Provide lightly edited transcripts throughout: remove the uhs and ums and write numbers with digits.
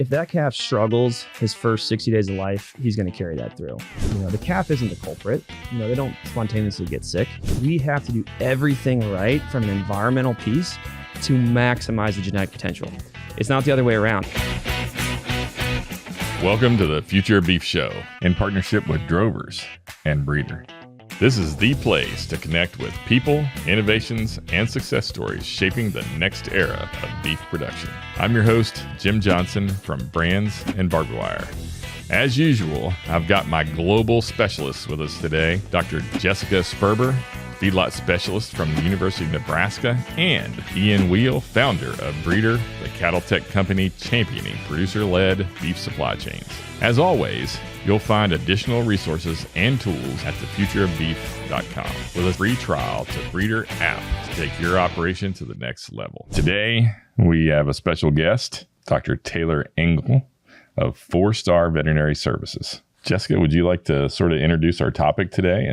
If that calf struggles his first 60 days of life, he's going to carry that through. The calf isn't the culprit. They don't spontaneously get sick. We have to do everything right from an environmental piece to maximize the genetic potential. It's not the other way around. Welcome to the Future of Beef Show in partnership with Drovers and Breeder. This is the place to connect with people, innovations, and success stories shaping the next era of beef production. I'm your host, Jim Johnson from Brands and Barbed Wire. As usual, I've got my global specialists with us today, Dr. Jessica Sperber, feedlot specialist from the University of Nebraska, and Ian Wheel, founder of Breeder, the cattle tech company championing producer-led beef supply chains. As always, you'll find additional resources and tools at thefutureofbeef.com with a free trial to Breeder app to take your operation to the next level. Today, we have a special guest, Dr. Taylor Engle of 4-Star Veterinary Services. Jessica, would you like to sort of introduce our topic today?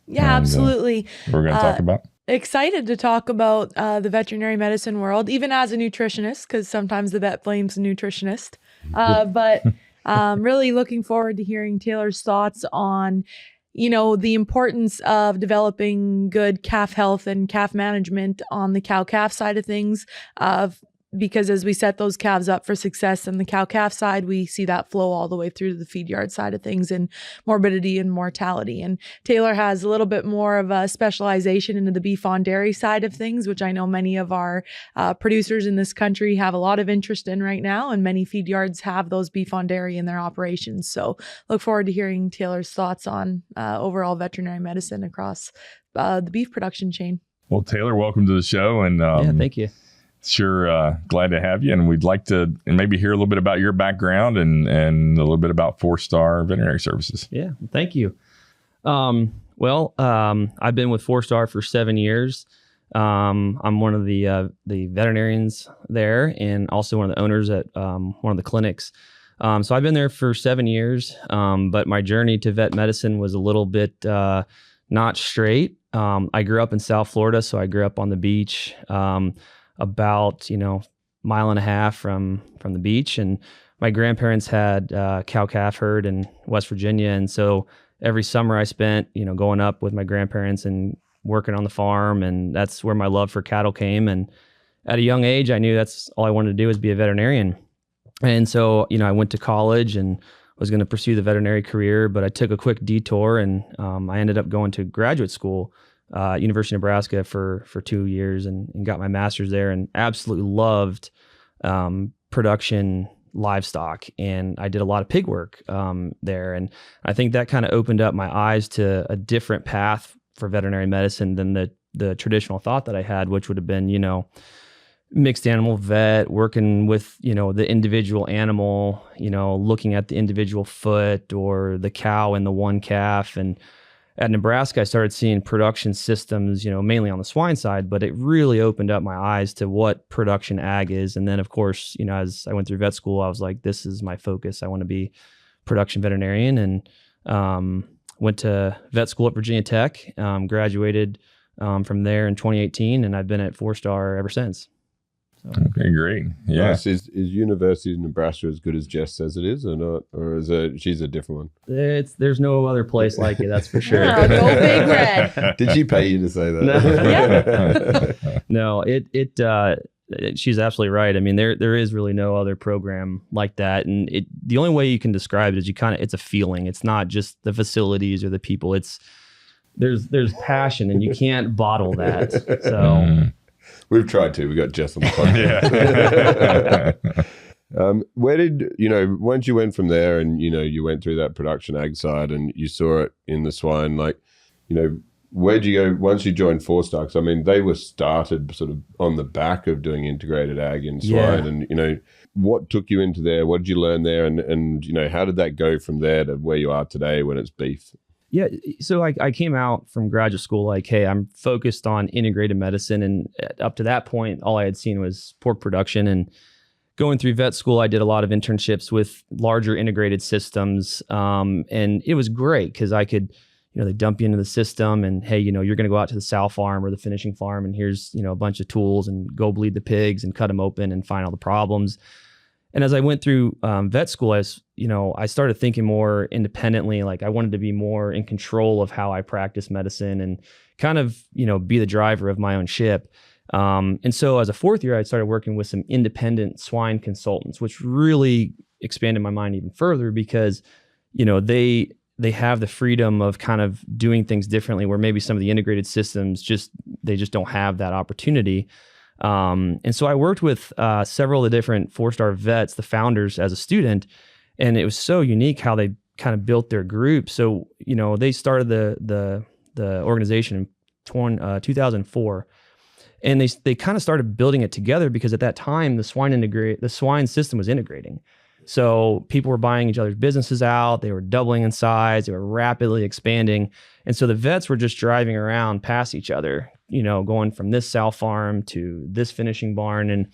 Yeah, absolutely. We're going to talk about. Excited to talk about the veterinary medicine world, even as a nutritionist, because sometimes the vet blames the nutritionist. But really looking forward to hearing Taylor's thoughts on, the importance of developing good calf health and calf management on the cow-calf side of things. Because as we set those calves up for success on the cow-calf side, we see that flow all the way through to the feed yard side of things and morbidity and mortality. And Taylor has a little bit more of a specialization into the beef on dairy side of things, which I know many of our producers in this country have a lot of interest in right now, and many feed yards have those beef on dairy in their operations. So look forward to hearing Taylor's thoughts on overall veterinary medicine across the beef production chain. Well, Taylor, welcome to the show. And yeah, thank you. Sure. Glad to have you. And we'd like to maybe hear a little bit about your background and a little bit about 4-Star Veterinary Services. Yeah. Thank you. I've been with 4-Star for 7 years. I'm one of the veterinarians there and also one of the owners at one of the clinics. So I've been there for 7 years. But my journey to vet medicine was a little bit not straight. I grew up in South Florida, so I grew up on the beach. About mile and a half from the beach, and my grandparents had cow-calf herd in West Virginia, and so every summer I spent going up with my grandparents and working on the farm, and that's where my love for cattle came. And at a young age I knew that's all I wanted to do was be a veterinarian. And so I went to college and was going to pursue the veterinary career, but I took a quick detour and I ended up going to graduate school, University of Nebraska for 2 years and got my master's there, and absolutely loved production livestock. And I did a lot of pig work there. And I think that kind of opened up my eyes to a different path for veterinary medicine than the traditional thought that I had, which would have been, mixed animal vet, working with, the individual animal, looking at the individual foot or the cow and the one calf. And at Nebraska, I started seeing production systems, mainly on the swine side, but it really opened up my eyes to what production ag is. And then, of course, as I went through vet school, I was like, this is my focus. I want to be production veterinarian, and went to vet school at Virginia Tech, graduated from there in 2018, and I've been at 4-Star ever since. So. Okay, great. Yeah. Nice. Is University of Nebraska as good as Jess says it is, or not? Or she's a different one? There's no other place like it, that's for sure. No, go Big Red. Did she pay you to say that? No, she's absolutely right. I mean, there is really no other program like that, and the only way you can describe it is it's a feeling. It's not just the facilities or the people. There's passion, and you can't bottle that. So. We've tried to. We got Jess on the podcast. Yeah. Where did, once you went from there and, you went through that production ag side and you saw it in the swine, where'd you go once you joined 4-Star? Because, I mean, they were started sort of on the back of doing integrated ag in swine. Yeah. And, what took you into there? What did you learn there? And how did that go from there to where you are today when it's beef? Yeah. So I came out from graduate school like, hey, I'm focused on integrated medicine. And up to that point, all I had seen was pork production. And going through vet school, I did a lot of internships with larger integrated systems. And it was great because I could, they dump you into the system and, hey, you're going to go out to the sow farm or the finishing farm. And here's, a bunch of tools and go bleed the pigs and cut them open and find all the problems. And as I went through vet school, I started thinking more independently. Like I wanted to be more in control of how I practice medicine and kind of, be the driver of my own ship. And so as a fourth year, I started working with some independent swine consultants, which really expanded my mind even further because, they have the freedom of kind of doing things differently where maybe some of the integrated systems they just don't have that opportunity. And so I worked with several of the different 4-star vets, the founders, as a student, and it was so unique how they kind of built their group. So they started the organization in 2004, and they kind of started building it together because at that time the swine system was integrating. So people were buying each other's businesses out. They were doubling in size. They were rapidly expanding, and so the vets were just driving around past each other, going from this sow farm to this finishing barn. And,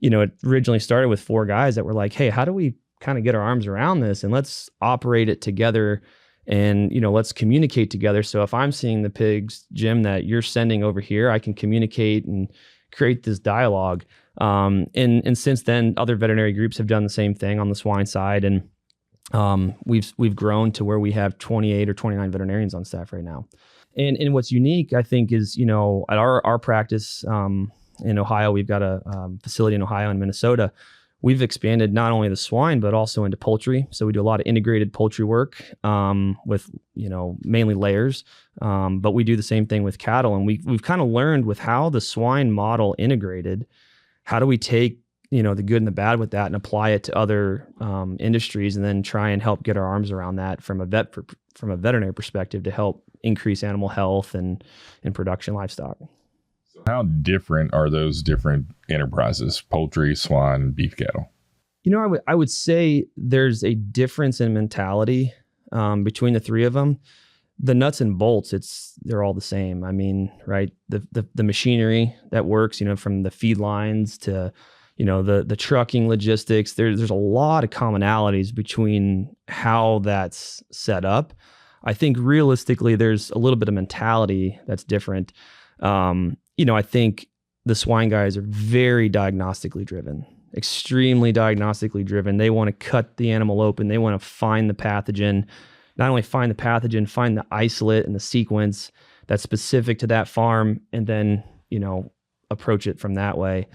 it originally started with 4 guys that were like, hey, how do we kind of get our arms around this and let's operate it together and, let's communicate together. So if I'm seeing the pigs, Jim, that you're sending over here, I can communicate and create this dialogue. And since then, other veterinary groups have done the same thing on the swine side. And we've grown to where we have 28 or 29 veterinarians on staff right now. And what's unique, I think, is, at our practice in Ohio, we've got a facility in Ohio and Minnesota. We've expanded not only the swine, but also into poultry. So we do a lot of integrated poultry work with, mainly layers. But we do the same thing with cattle. And we've kind of learned with how the swine model integrated, how do we take, the good and the bad with that and apply it to other industries and then try and help get our arms around that from a veterinary perspective to help increase animal health and production livestock. How different are those different enterprises, poultry, swine, beef cattle? I would say there's a difference in mentality between the 3 of them. The nuts and bolts, they're all the same. I mean, right? The machinery that works, from the feed lines to, the trucking logistics, there's a lot of commonalities between how that's set up. I think realistically, there's a little bit of mentality that's different. I think the swine guys are very diagnostically driven, extremely diagnostically driven. They want to cut the animal open. They want to find the pathogen, not only find the pathogen, find the isolate and the sequence that's specific to that farm, and then, approach it from that way.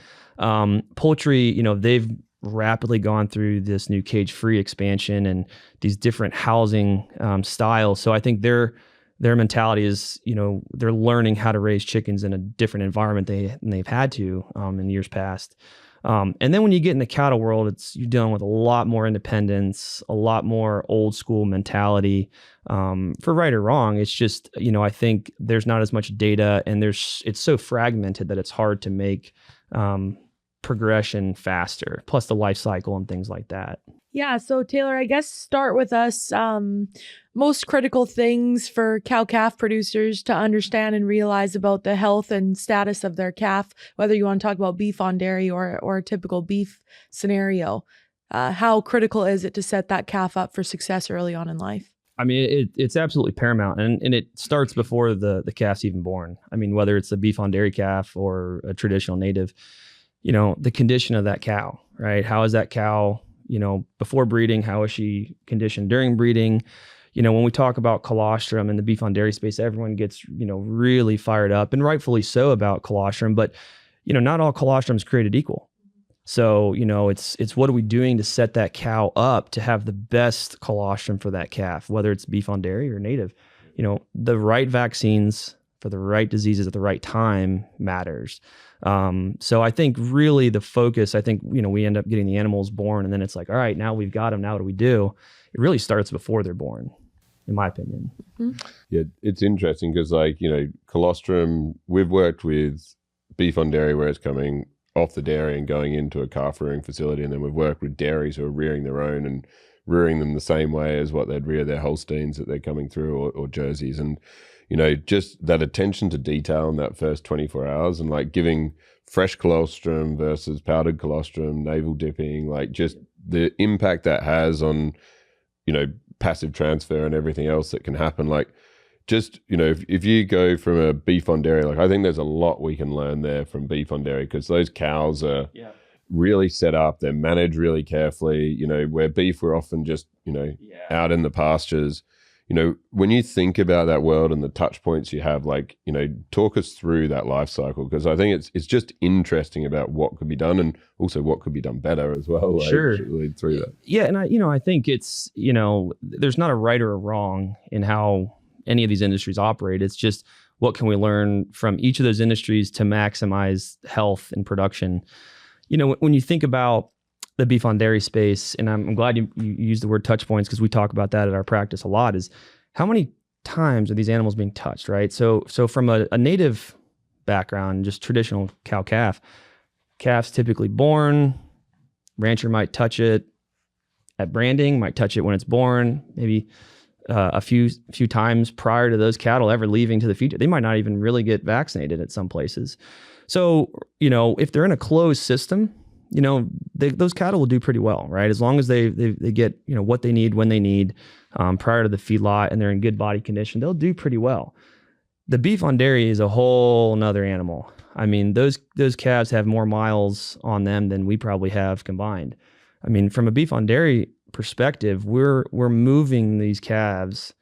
Poultry, they've rapidly gone through this new cage-free expansion and these different housing styles. So I think their mentality is, they're learning how to raise chickens in a different environment than they've had to in years past. And then when you get in the cattle world, you're dealing with a lot more independence, a lot more old school mentality. For right or wrong, it's just, I think there's not as much data and it's so fragmented that it's hard to make progression faster, plus the life cycle and things like that. Yeah. So Taylor, I guess start with us. Most critical things for cow-calf producers to understand and realize about the health and status of their calf, whether you want to talk about beef on dairy or a typical beef scenario. How critical is it to set that calf up for success early on in life? I mean, it's absolutely paramount, and it starts before the calf's even born. I mean, whether it's a beef on dairy calf or a traditional native, the condition of that cow, right? How is that cow, before breeding? How is she conditioned during breeding? When we talk about colostrum in the beef on dairy space, everyone gets, really fired up, and rightfully so, about colostrum, but, not all colostrum is created equal. So, it's what are we doing to set that cow up to have the best colostrum for that calf, whether it's beef on dairy or native. The right vaccines for the right diseases at the right time matters. So I think really the focus, we end up getting the animals born and then it's like, all right, now we've got them. Now what do we do? It really starts before they're born, in my opinion. Mm-hmm. Yeah, it's interesting because colostrum, we've worked with beef on dairy where it's coming off the dairy and going into a calf rearing facility. And then we've worked with dairies who are rearing their own and rearing them the same way as what they'd rear their Holsteins that they're coming through or Jerseys. And, just that attention to detail in that first 24 hours and giving fresh colostrum versus powdered colostrum, navel dipping, just the impact that has on, passive transfer and everything else that can happen. If you go from a beef on dairy, I think there's a lot we can learn there from beef on dairy because those cows are really set up. They're managed really carefully. You know, where beef, we're often just, you know, out in the pastures. You know, when you think about that world and the touch points you have, like, you know, talk us through that life cycle, because I think it's just interesting about what could be done and also what could be done better as well. Like, Sure. really through that. Yeah. And I think it's, there's not a right or a wrong in how any of these industries operate. It's just, what can we learn from each of those industries to maximize health and production? You know, when you think about the beef on dairy space, and I'm glad you used the word touch points, because we talk about that at our practice a lot, is how many times are these animals being touched, right? So from a native background, just traditional cow-calf, calf's typically born, rancher might touch it at branding, might touch it when it's born, maybe a few times prior to those cattle ever leaving to the feeder. They might not even really get vaccinated at some places. So, if they're in a closed system, those cattle will do pretty well, right? As long as they get, what they need when they need, prior to the feedlot, and they're in good body condition, they'll do pretty well. The beef on dairy is a whole nother animal. I mean, those calves have more miles on them than we probably have combined. I mean, from a beef on dairy perspective, we're moving these calves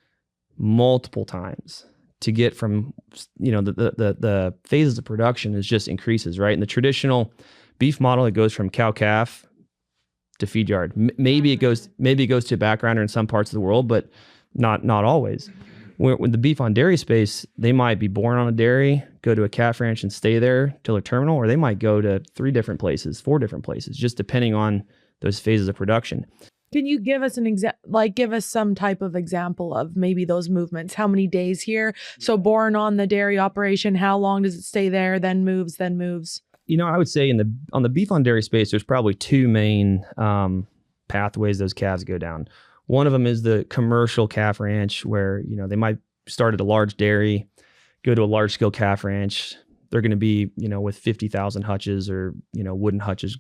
multiple times to get from, the phases of production is just increases, right? In the traditional beef model, it goes from cow-calf to feed yard. Maybe it goes to a backgrounder in some parts of the world, but not always. With the beef on dairy space, they might be born on a dairy, go to a calf ranch and stay there till they're terminal, or they might go to 3 different places, 4 different places, just depending on those phases of production. Can you give us give us some type of example of maybe those movements? How many days here? So born on the dairy operation, how long does it stay there, then moves? I would say on the beef on dairy space, there's probably 2 main pathways those calves go down. One of them is the commercial calf ranch, where, they might start at a large dairy, go to a large scale calf ranch. They're going to be, with 50,000 hutches or, wooden hutches,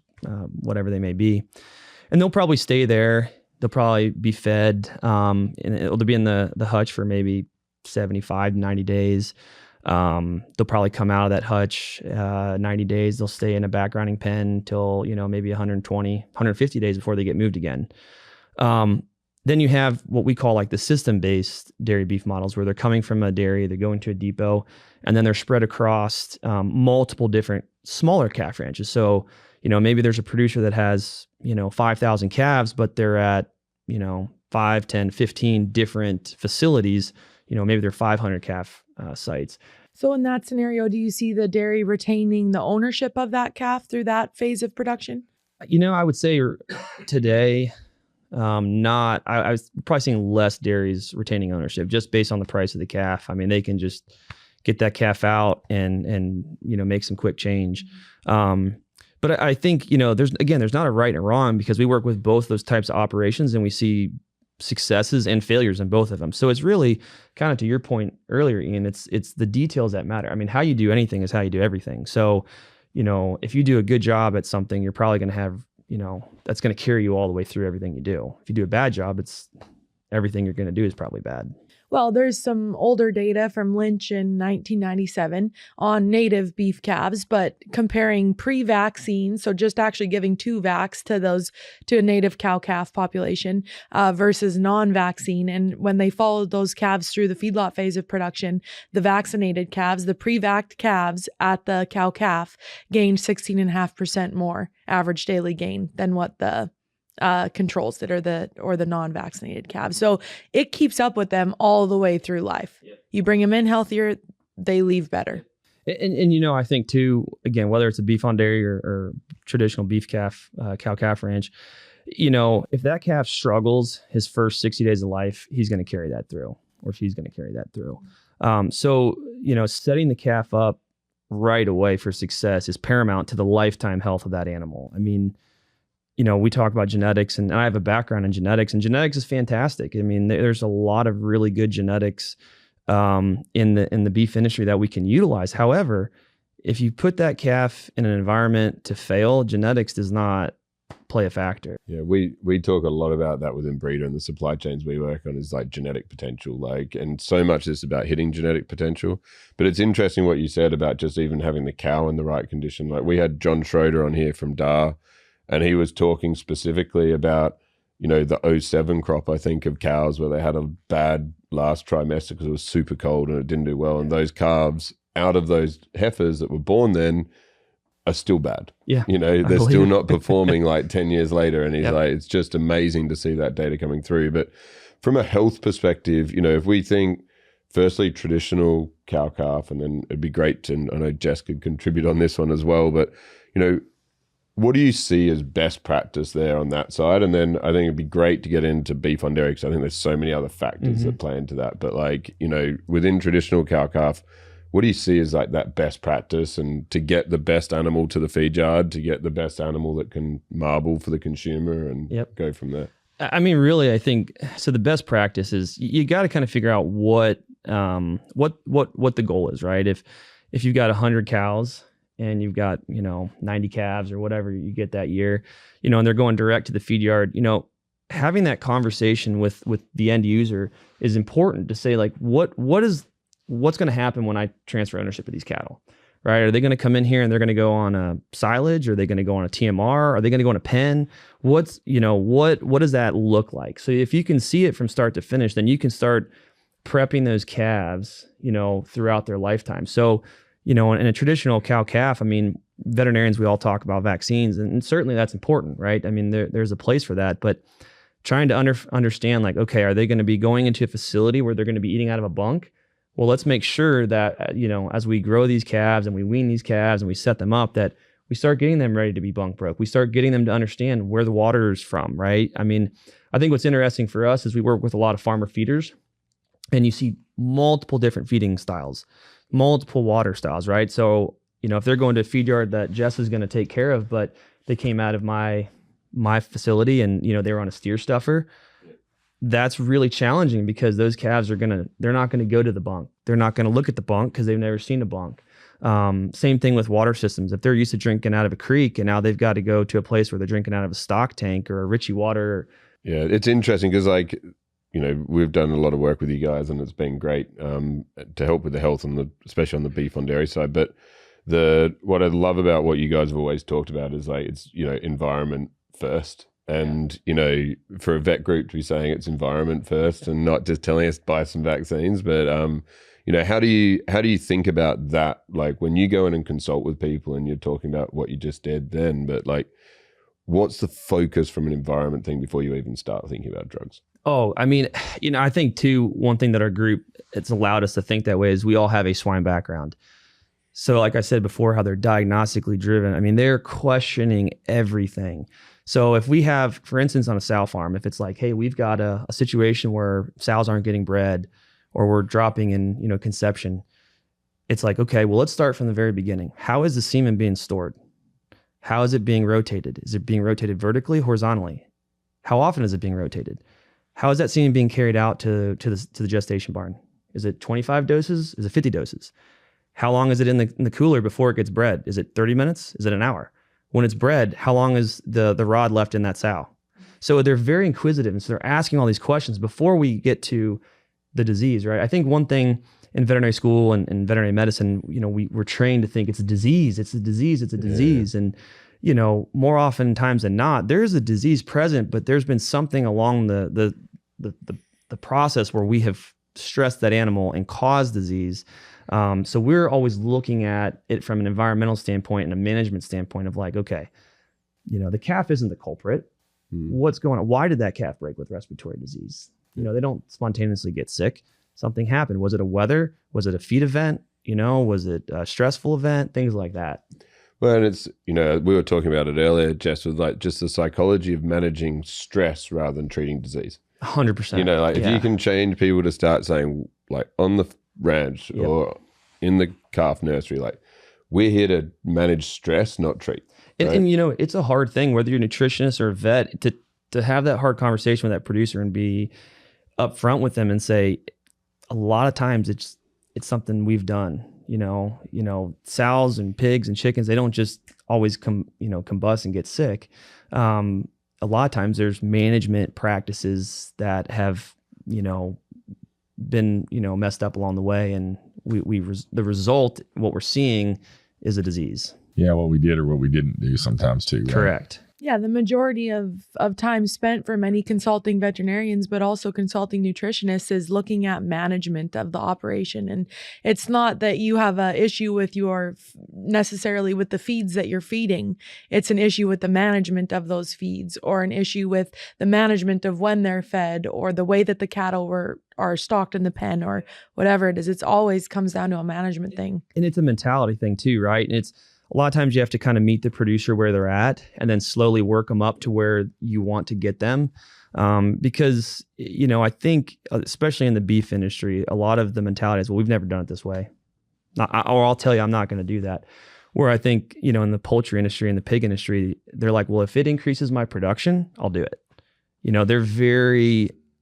whatever they may be. And they'll probably stay there. They'll probably be fed, and they'll be in the hutch for maybe 75, 90 days. They'll probably come out of that hutch 90 days. They'll stay in a backgrounding pen till, maybe 120, 150 days before they get moved again. Then you have what we call like the system-based dairy beef models, where they're coming from a dairy, they're going to a depot, and then they're spread across multiple different smaller calf ranches. So, maybe there's a producer that has, 5,000 calves, but they're at, 5, 10, 15 different facilities. Maybe they're 500 calf sites. So in that scenario, do you see the dairy retaining the ownership of that calf through that phase of production? I would say today, I was probably seeing less dairies retaining ownership just based on the price of the calf. I mean, they can just get that calf out and make some quick change. But I think, there's not a right and a wrong, because we work with both those types of operations and we see successes and failures in both of them. So it's really kind of to your point earlier, Ian, it's the details that matter. I mean, how you do anything is how you do everything. So, if you do a good job at something, you're probably going to have, that's going to carry you all the way through everything you do. If you do a bad job, everything you're going to do is probably bad. Well, there's some older data from Lynch in 1997 on native beef calves, but comparing pre-vaccine, so just actually giving 2 vax to a native cow-calf population versus non-vaccine. And when they followed those calves through the feedlot phase of production, the vaccinated calves, the pre-vaxxed calves at the cow-calf gained 16.5% more average daily gain than what the controls that are the non-vaccinated calves. So it keeps up with them all the way through life. Yep. You bring them in healthier, they leave better. And I think too, again, whether it's a beef on dairy or traditional beef calf, cow-calf ranch, if that calf struggles his first 60 days of life, he's going to carry that through, or she's going to carry that through. So setting the calf up right away for success is paramount to the lifetime health of that animal. I mean, we talk about genetics, and I have a background in genetics, and genetics is fantastic. I mean, there's a lot of really good genetics in the beef industry that we can utilize. However, if you put that calf in an environment to fail, genetics does not play a factor. Yeah, we talk a lot about that within breeder, and the supply chains we work on is like genetic potential, and so much is about hitting genetic potential. But it's interesting what you said about just even having the cow in the right condition. Like we had John Schroeder on here from DAR, and he was talking specifically about, you know, the '07 crop, I think, of cows where they had a bad last trimester because it was super cold and it didn't do well. And those calves out of those heifers that were born then are still bad. Yeah. You know, they're still not performing like 10 years later. And he's like, it's just amazing to see that data coming through. But from a health perspective, you know, if we think firstly traditional cow calf, and then it'd be great to, I know Jess could contribute on this one as well, but, you know, what do you see as best practice there on that side? And then I think it'd be great to get into beef on dairy because I think there's so many other factors that play into that. But like, you know, within traditional cow calf, what do you see as like that best practice and to get the best animal to the feed yard, to get the best animal that can marble for the consumer and go from there? I mean, really, I think, so the best practice is you got to kind of figure out what the goal is, right? If you've got 100 cows and you've got, you know, 90 calves or whatever you get that year, you know, and they're going direct to the feed yard, you know, having that conversation with the end user is important to say, like, what's going to happen when I transfer ownership of these cattle, right? Are they going to come in here and they're going to go on a silage? Are they going to go on a TMR? Are they going to go on a pen? What does that look like? So if you can see it from start to finish, then you can start prepping those calves, you know, throughout their lifetime. So, you know, in a traditional cow calf, I mean, veterinarians, we all talk about vaccines, and certainly that's important, right? I mean, there's a place for that, but trying to understand, like, okay, are they going to be going into a facility where they're going to be eating out of a bunk? Well, let's make sure that, you know, as we grow these calves and we wean these calves and we set them up, that we start getting them ready to be bunk broke. We start getting them to understand where the water is from, right? I mean, I think what's interesting for us is we work with a lot of farmer feeders, and you see multiple different feeding styles, multiple water styles, right? So, you know, if they're going to a feed yard that Jess is going to take care of, but they came out of my facility and, you know, they were on a steer stuffer, that's really challenging because those calves they're not going to go to the bunk. They're not going to look at the bunk because they've never seen a bunk. Same thing with water systems. If they're used to drinking out of a creek and now they've got to go to a place where they're drinking out of a stock tank or a Ritchie water. Yeah, it's interesting because, like, you know, we've done a lot of work with you guys and it's been great to help with the health especially on the beef on dairy side. But what I love about what you guys have always talked about is, like, it's, you know, environment first. And, you know, for a vet group to be saying it's environment first and not just telling us buy some vaccines, but, you know, how do you think about that? Like when you go in and consult with people and you're talking about what you just did then, but like, what's the focus from an environment thing before you even start thinking about drugs? Oh, I mean, you know, I think too, one thing that our group, it's allowed us to think that way is we all have a swine background. So like I said before, how they're diagnostically driven. I mean, they're questioning everything. So if we have, for instance, on a sow farm, if it's like, hey, we've got a situation where sows aren't getting bred or we're dropping in, you know, conception, it's like, okay, well, let's start from the very beginning. How is the semen being stored? How is it being rotated? Is it being rotated vertically, horizontally? How often is it being rotated? How is that semen being carried out to the gestation barn? Is it 25 doses? Is it 50 doses? How long is it in the cooler before it gets bred? Is it 30 minutes? Is it an hour? When it's bred, how long is the rod left in that sow? So they're very inquisitive. And so they're asking all these questions before we get to the disease, right? I think one thing in veterinary school and veterinary medicine, you know, we're trained to think it's a disease, it's a disease, it's a disease. And, you know, more often times than not, there's a disease present, but there's been something along the process where we have stressed that animal and caused disease. So we're always looking at it from an environmental standpoint and a management standpoint of like, okay, you know, the calf isn't the culprit. What's going on? Why did that calf break with respiratory disease? You know, they don't spontaneously get sick. Something happened. Was it a weather? Was it a feed event? You know, was it a stressful event? Things like that. Well, and it's, you know, we were talking about it earlier, Jess, with like just the psychology of managing stress rather than treating disease. 100%. You know, like if you can change people to start saying, like on the ranch or in the calf nursery, like we're here to manage stress, not treat. Right? And you know, it's a hard thing, whether you're a nutritionist or a vet, to have that hard conversation with that producer and be upfront with them and say, a lot of times it's something we've done. You know, sows and pigs and chickens, they don't just always combust and get sick. A lot of times there's management practices that have, you know, been, you know, messed up along the way, and the result, what we're seeing is a disease. Yeah, what we did or what we didn't do sometimes too. Right? Correct. Yeah, the majority of time spent for many consulting veterinarians, but also consulting nutritionists, is looking at management of the operation. And it's not that you have an issue with necessarily with the feeds that you're feeding. It's an issue with the management of those feeds, or an issue with the management of when they're fed, or the way that the cattle are stocked in the pen, or whatever it is. It's always comes down to a management thing. And it's a mentality thing too, right? And it's a lot of times you have to kind of meet the producer where they're at and then slowly work them up to where you want to get them. Because, I think, especially in the beef industry, a lot of the mentality is, well, we've never done it this way. Or I'll tell you, I'm not going to do that. Where I think, in the poultry industry and the pig industry, they're like, well, if it increases my production, I'll do it.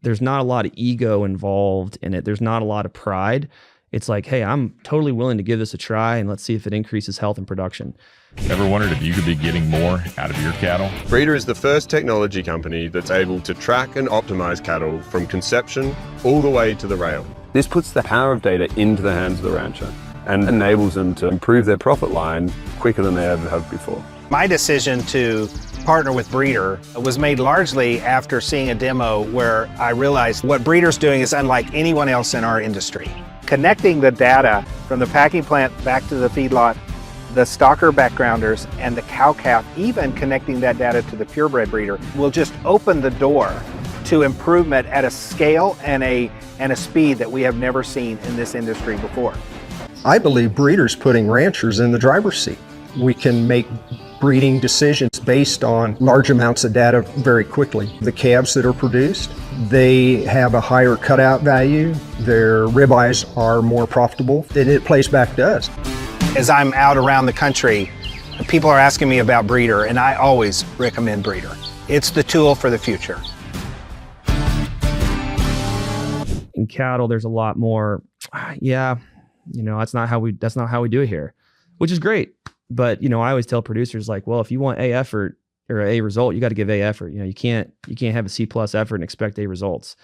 There's not a lot of ego involved in it. There's not a lot of pride. It's like, hey, I'm totally willing to give this a try, and let's see if it increases health and production. Ever wondered if you could be getting more out of your cattle? Breeder is the first technology company that's able to track and optimize cattle from conception all the way to the rail. This puts the power of data into the hands of the rancher and enables them to improve their profit line quicker than they ever have before. My decision to partner with Breeder was made largely after seeing a demo where I realized what Breeder's doing is unlike anyone else in our industry. Connecting the data from the packing plant back to the feedlot, the stocker backgrounders, and the cow-calf, even connecting that data to the purebred breeder, will just open the door to improvement at a scale and a speed that we have never seen in this industry before. I believe Breeder's putting ranchers in the driver's seat. We can make breeding decisions based on large amounts of data very quickly. The calves that are produced, they have a higher cutout value. Their ribeyes are more profitable, and it plays back to us. As I'm out around the country, people are asking me about Breeder, and I always recommend Breeder. It's the tool for the future. In cattle, there's a lot more, that's not how we do it here, which is great. But, I always tell producers, like, well, if you want A effort or A result, you got to give A effort. You can't have a C+ effort and expect A results.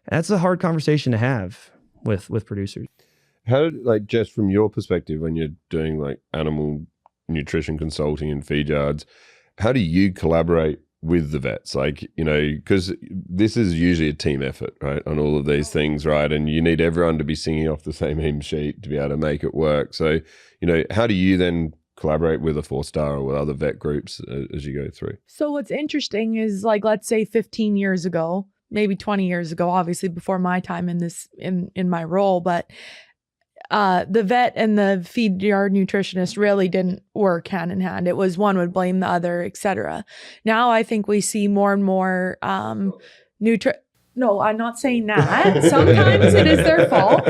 And that's a hard conversation to have with producers. How, just from your perspective, when you're doing animal nutrition consulting in feed yards, how do you collaborate with the vets? Because this is usually a team effort, right, on all of these things, right? And you need everyone to be singing off the same hymn sheet to be able to make it work. So, how do you then collaborate with a 4-star or with other vet groups as you go through? So what's interesting is, let's say 15 years ago, maybe 20 years ago, obviously before my time in my role, but the vet and the feed yard nutritionist really didn't work hand in hand. It was one would blame the other, etc. Now I think we see more and more No, I'm not saying that. Sometimes it is their fault.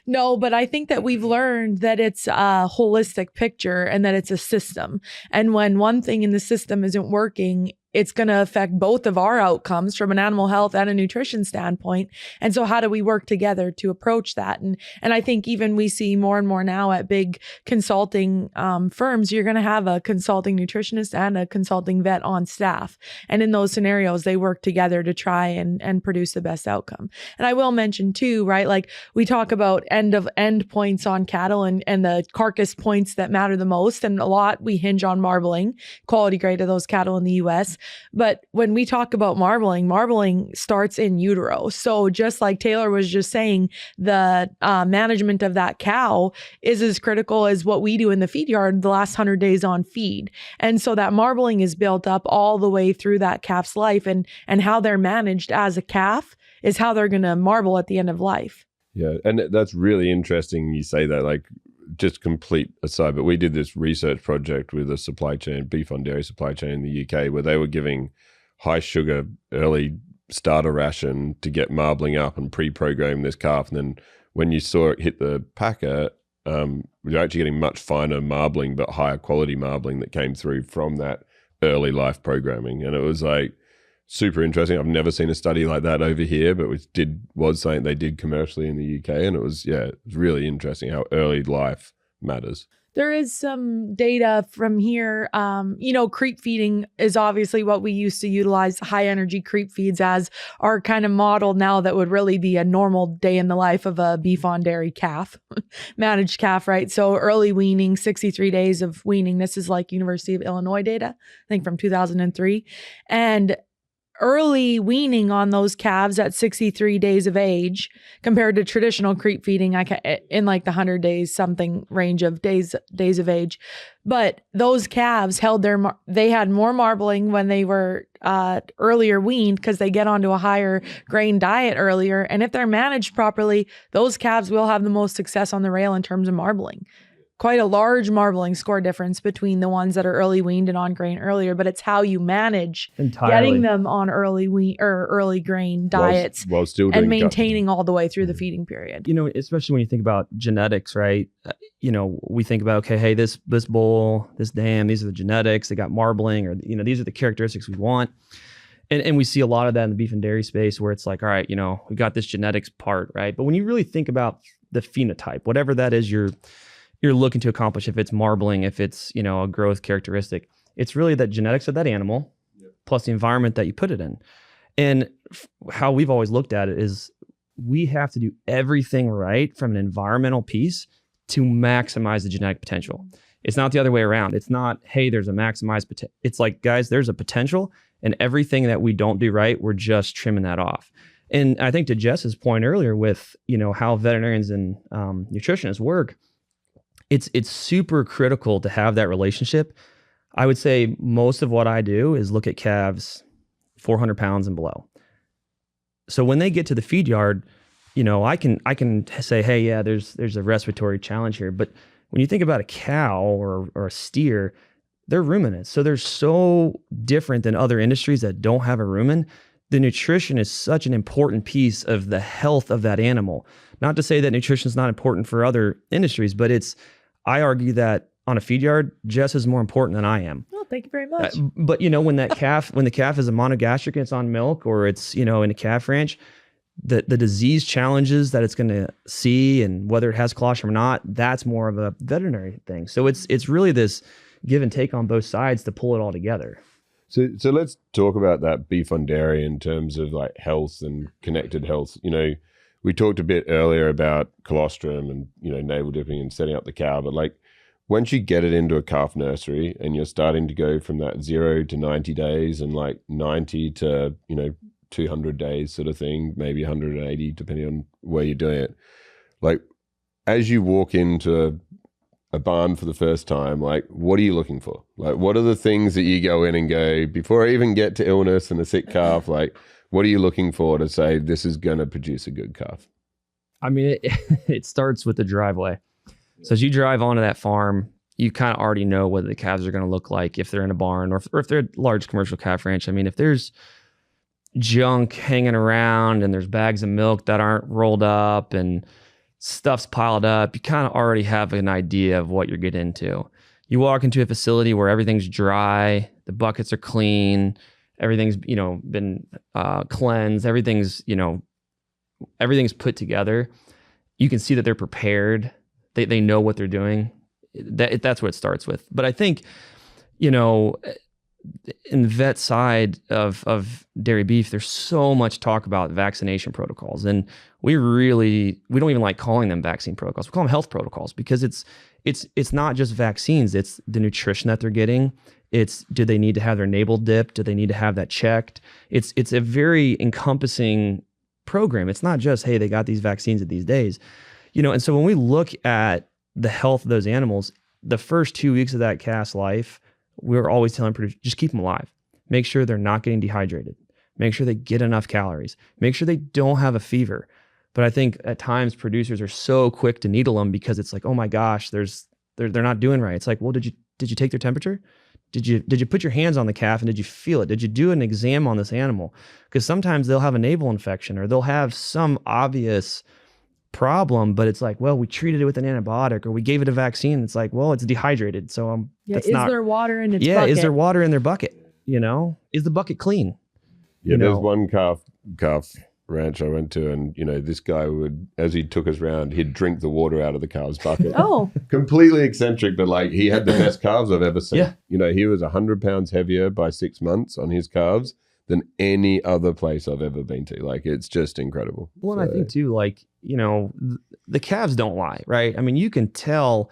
No, but I think that we've learned that it's a holistic picture and that it's a system. And when one thing in the system isn't working, it's going to affect both of our outcomes from an animal health and a nutrition standpoint. And so how do we work together to approach that? And I think even we see more and more now at big consulting firms, you're going to have a consulting nutritionist and a consulting vet on staff. And in those scenarios, they work together to try and produce the best outcome. And I will mention too, right? Like we talk about end points on cattle and the carcass points that matter the most. And a lot we hinge on marbling, quality grade of those cattle in the US. But when we talk about marbling starts in utero. So just like Taylor was just saying, the management of that cow is as critical as what we do in the feed yard the last 100 days on feed. And so that marbling is built up all the way through that calf's life, and how they're managed as a calf is how they're going to marble at the end of life. Yeah. And that's really interesting you say that, like, just complete aside, but we did this research project with a supply chain, beef on dairy supply chain in the UK, where they were giving high sugar early starter ration to get marbling up and pre-program this calf. And then when you saw it hit the packer, you're actually getting much finer marbling, but higher quality marbling that came through from that early life programming. And it was like super interesting. I've never seen a study like that over here, but was something they did commercially in the UK. And it was really interesting how early life matters. There is some data from here. Creep feeding is obviously what we used to utilize high energy creep feeds as our kind of model now that would really be a normal day in the life of a beef on dairy calf, managed calf, right? So early weaning, 63 days of weaning. This is like University of Illinois data, I think from 2003. And early weaning on those calves at 63 days of age compared to traditional creep feeding in like the 100 days something range of days of age. But those calves they had more marbling when they were earlier weaned because they get onto a higher grain diet earlier. And if they're managed properly, those calves will have the most success on the rail in terms of marbling. Quite a large marbling score difference between the ones that are early weaned and on grain earlier, but it's how you manage getting them on early grain diets while still and maintaining all the way through the feeding period. Especially when you think about genetics, right? We think about, okay, hey, this bull, this dam, these are the genetics, they got marbling, or, these are the characteristics we want. And we see a lot of that in the beef and dairy space where it's like, all right, we got this genetics part, right? But when you really think about the phenotype, whatever that is you're looking to accomplish, if it's marbling, if it's, a growth characteristic, it's really that genetics of that animal plus the environment that you put it in. And how we've always looked at it is we have to do everything right from an environmental piece to maximize the genetic potential. It's not the other way around. It's not, hey, there's a maximized potential. It's like, guys, there's a potential, and everything that we don't do right, we're just trimming that off. And I think to Jess's point earlier with, how veterinarians and nutritionists work, it's super critical to have that relationship. I would say most of what I do is look at calves 400 pounds and below. So when they get to the feed yard, I can say, hey, yeah, there's a respiratory challenge here. But when you think about a cow or a steer, they're ruminants. So they're so different than other industries that don't have a rumen. The nutrition is such an important piece of the health of that animal. Not to say that nutrition is not important for other industries, but I argue that on a feed yard, Jess is more important than I am. Well, thank you very much. But when the calf is a monogastric and it's on milk, or it's, in a calf ranch, the disease challenges that it's going to see and whether it has colostrum or not, that's more of a veterinary thing. So it's really this give and take on both sides to pull it all together. So let's talk about that beef on dairy in terms of like health and connected health. We talked a bit earlier about colostrum and, navel dipping and setting up the cow, but like once you get it into a calf nursery and you're starting to go from that 0 to 90 days and like 90 to, 200 days sort of thing, maybe 180, depending on where you're doing it. Like as you walk into a barn for the first time, like what are you looking for? Like what are the things that you go in and go, before I even get to illness and a sick calf, like what are you looking for to say this is going to produce a good calf? I mean, it starts with the driveway. So as you drive onto that farm, you kind of already know what the calves are going to look like if they're in a barn or if they're a large commercial calf ranch. I mean, if there's junk hanging around and there's bags of milk that aren't rolled up and stuff's piled up, you kind of already have an idea of what you're getting into. You walk into a facility where everything's dry, the buckets are clean, everything's, been cleansed, everything's put together. You can see that they're prepared. They know what they're doing. That's what it starts with. But I think, in the vet side of dairy beef, there's so much talk about vaccination protocols. And we don't even like calling them vaccine protocols. We call them health protocols because it's not just vaccines. It's the nutrition that they're getting. It's, do they need to have their navel dipped? Do they need to have that checked? It's a very encompassing program. It's not just, hey, they got these vaccines at these days, and so when we look at the health of those animals, the first 2 weeks of that calf's life, we're always telling producers, just keep them alive. Make sure they're not getting dehydrated. Make sure they get enough calories. Make sure they don't have a fever. But I think at times producers are so quick to needle them because it's like, oh my gosh, they're not doing right. It's like, well, did you take their temperature? Did you put your hands on the calf and did you feel it? Did you do an exam on this animal? Because sometimes they'll have a navel infection or they'll have some obvious problem, but it's like, well, we treated it with an antibiotic or we gave it a vaccine. It's like, well, it's dehydrated. So is there water in its bucket? Is there water in their bucket? Is the bucket clean? Yeah, there's one calf ranch I went to, and this guy would, as he took us around, he'd drink the water out of the calves bucket. Oh, Completely eccentric, but like he had the best calves I've ever seen. Yeah. He was 100 pounds heavier by 6 months on his calves than any other place I've ever been to. Like, it's just incredible. Well, and I think too, like, the calves don't lie, right? I mean, you can tell.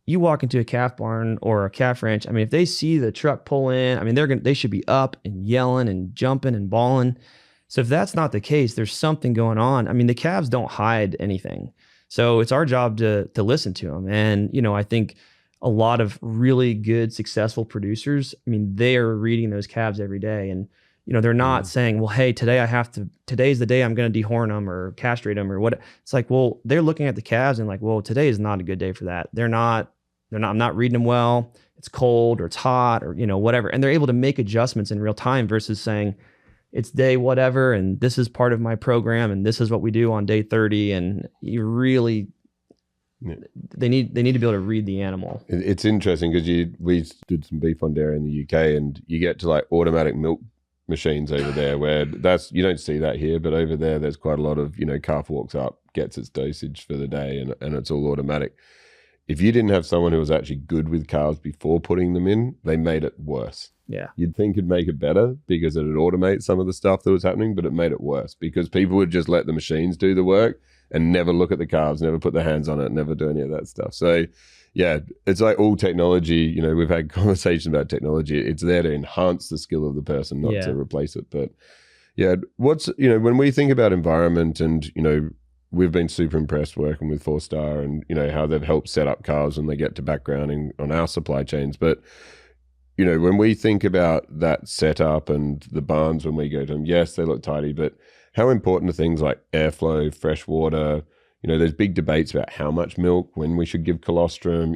You walk into a calf barn or a calf ranch. I mean, if they see the truck pull in, I mean, they should be up and yelling and jumping and bawling. So if that's not the case, there's something going on. I mean, the calves don't hide anything. So it's our job to listen to them. And, I think a lot of really good, successful producers, I mean, they are reading those calves every day. And, they're not saying, well, hey, today's the day I'm going to dehorn them or castrate them or what. It's like, well, they're looking at the calves and like, well, today is not a good day for that. I'm not reading them well. It's cold or it's hot or, whatever. And they're able to make adjustments in real time versus saying it's day whatever. And this is part of my program. And this is what we do on day 30. And you really, they need to be able to read the animal. It's interesting because we did some beef on dairy in the UK, and you get to like automatic milk machines over there where you don't see that here, but over there's quite a lot of, calf walks up, gets its dosage for the day, and it's all automatic. If you didn't have someone who was actually good with calves before putting them in, they made it worse. Yeah. You'd think it'd make it better because it'd automate some of the stuff that was happening, but it made it worse because people would just let the machines do the work and never look at the calves, never put their hands on it, never do any of that stuff. So yeah, it's like all technology, we've had conversations about technology. It's there to enhance the skill of the person, not to replace it. But yeah, when we think about environment and, we've been super impressed working with 4-Star and, how they've helped set up calves when they get to backgrounding on our supply chains. But, when we think about that setup and the barns when we go to them, yes, they look tidy, but how important are things like airflow, fresh water? There's big debates about how much milk, when we should give colostrum.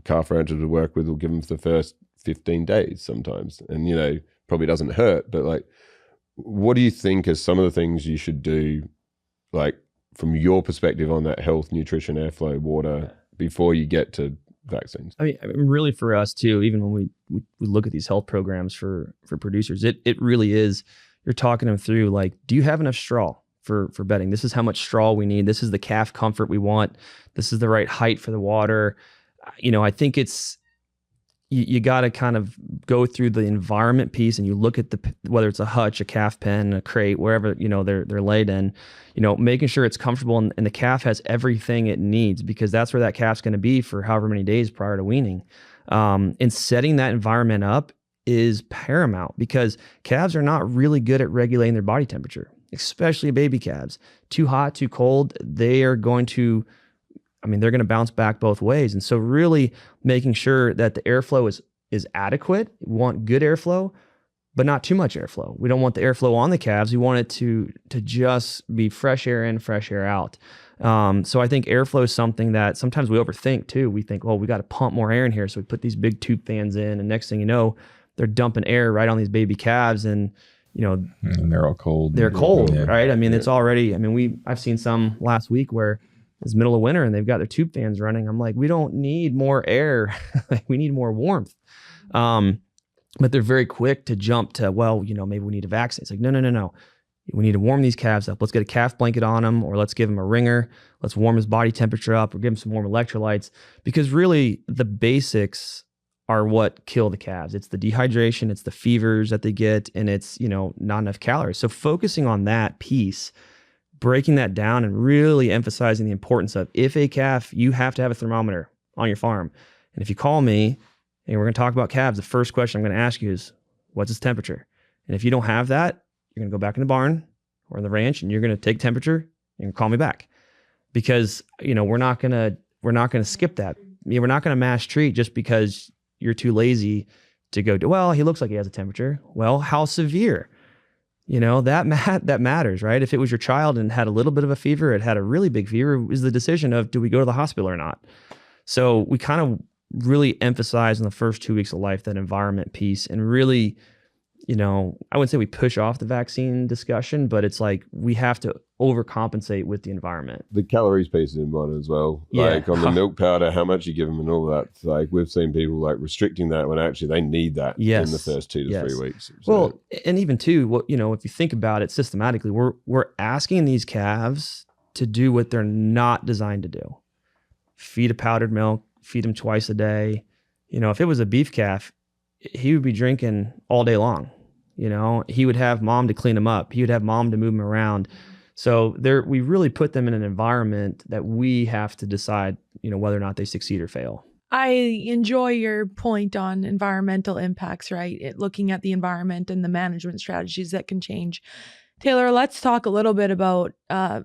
Calf ranchers we work with will give them for the first 15 days sometimes. And, probably doesn't hurt. But, like, what do you think are some of the things you should do, like, from your perspective on that health, nutrition, airflow, water, before you get to vaccines? I mean, really for us too, even when we look at these health programs for producers, it really is, you're talking them through, like, do you have enough straw for bedding? This is how much straw we need. This is the calf comfort we want. This is the right height for the water. I think it's, you got to kind of go through the environment piece, and you look at whether it's a hutch, a calf pen, a crate, wherever, they're laid in, making sure it's comfortable and the calf has everything it needs, because that's where that calf's going to be for however many days prior to weaning. And setting that environment up is paramount, because calves are not really good at regulating their body temperature, especially baby calves. Too hot, too cold, they're going to bounce back both ways. And so really making sure that the airflow is adequate. We want good airflow, but not too much airflow. We don't want the airflow on the calves. We want it to just be fresh air in, fresh air out. So I think airflow is something that sometimes we overthink too. We think, well, we got to pump more air in here. So we put these big tube fans in, and next thing you know, they're dumping air right on these baby calves, and and they're all cold. They're cold, right? I mean, it's already, I've seen some last week where it's middle of winter and they've got their tube fans running. I'm like, we don't need more air. We need more warmth. But they're very quick to jump to, well, maybe we need a vaccine. It's like, no. We need to warm these calves up. Let's get a calf blanket on them, or let's give him a ringer. Let's warm his body temperature up, or give him some warm electrolytes, because really the basics are what kill the calves. It's the dehydration, it's the fevers that they get, and it's, not enough calories. So focusing on that piece, breaking that down, and really emphasizing the importance of, if a calf, you have to have a thermometer on your farm. And if you call me and we're going to talk about calves, the first question I'm going to ask you is, what's its temperature? And if you don't have that, you're going to go back in the barn or in the ranch, and you're going to take temperature and call me back, because, we're not going to skip that. We're not going to mass treat just because you're too lazy to go, well, he looks like he has a temperature. Well, how severe? That matters, right? If it was your child and had a little bit of a fever, it had a really big fever, is the decision of, do we go to the hospital or not? So we kind of really emphasize in the first 2 weeks of life that environment piece, and really, I wouldn't say we push off the vaccine discussion, but it's like we have to overcompensate with the environment. The calories piece is important as well. Yeah. Like on the milk powder, how much you give them and all that. Like we've seen people like restricting that when actually they need that in the first 2 to 3 weeks. So, well, and even too, if you think about it systematically, we're asking these calves to do what they're not designed to do. Feed a powdered milk, feed them twice a day. If it was a beef calf, he would be drinking all day long. He would have mom to clean him up. He would have mom to move him around. So we really put them in an environment that we have to decide, whether or not they succeed or fail. I enjoy your point on environmental impacts, right? Looking at the environment and the management strategies that can change. Taylor, let's talk a little bit about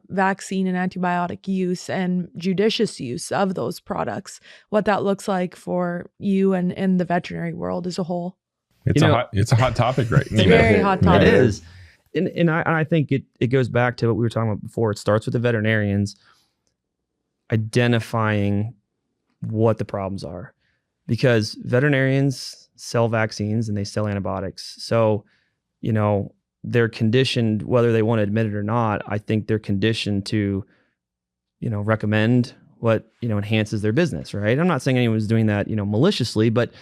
vaccine and antibiotic use and judicious use of those products, what that looks like for you and the veterinary world as a whole. It's a hot topic right now. It's a very hot topic. It is. And I think it goes back to what we were talking about before. It starts with the veterinarians identifying what the problems are, because veterinarians sell vaccines and they sell antibiotics. So, they're conditioned, whether they want to admit it or not, I think they're conditioned to, recommend what, enhances their business, right? I'm not saying anyone's doing that, maliciously, but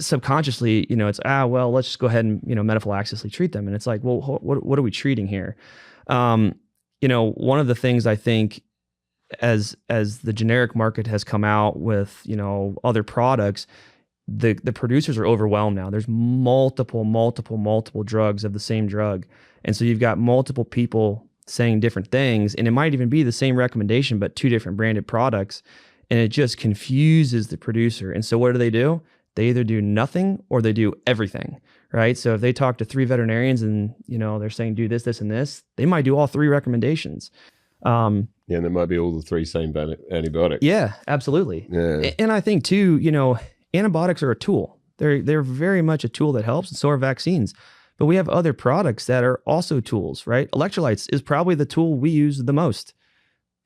subconsciously, it's, let's just go ahead and, metaphylaxisly treat them. And it's like, well, what are we treating here? One of the things I think as the generic market has come out with, other products, the producers are overwhelmed now. There's multiple drugs of the same drug. And so you've got multiple people saying different things, and it might even be the same recommendation, but 2 different branded products. And it just confuses the producer. And so what do? They either do nothing or they do everything, right? So if they talk to 3 veterinarians and, they're saying do this, this, and this, they might do all 3 recommendations. And there might be all the 3 same antibiotics. Yeah, absolutely. Yeah. And I think too, antibiotics are a tool. They're very much a tool that helps, and so are vaccines. But we have other products that are also tools, right? Electrolytes is probably the tool we use the most.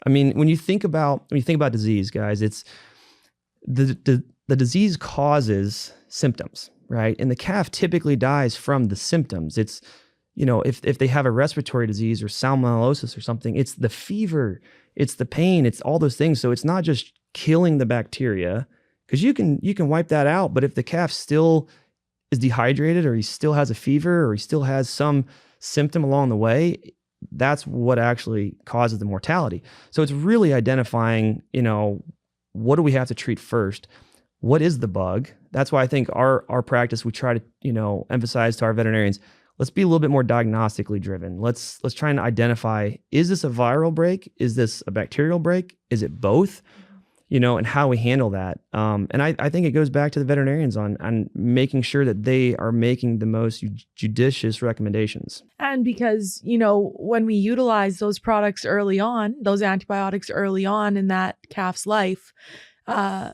I mean, when you think about disease, guys, it's the disease causes symptoms, right? And the calf typically dies from the symptoms. It's, if they have a respiratory disease or salmonellosis or something, it's the fever, it's the pain, it's all those things. So it's not just killing the bacteria, because you can wipe that out. But if the calf still is dehydrated, or he still has a fever, or he still has some symptom along the way, that's what actually causes the mortality. So it's really identifying, what do we have to treat first? What is the bug? That's why I think our practice, we try to, emphasize to our veterinarians, let's be a little bit more diagnostically driven. Let's try and identify, is this a viral break? Is this a bacterial break? Is it both? And how we handle that. And I think it goes back to the veterinarians on making sure that they are making the most judicious recommendations. And because, when we utilize those products early on, those antibiotics early on in that calf's life,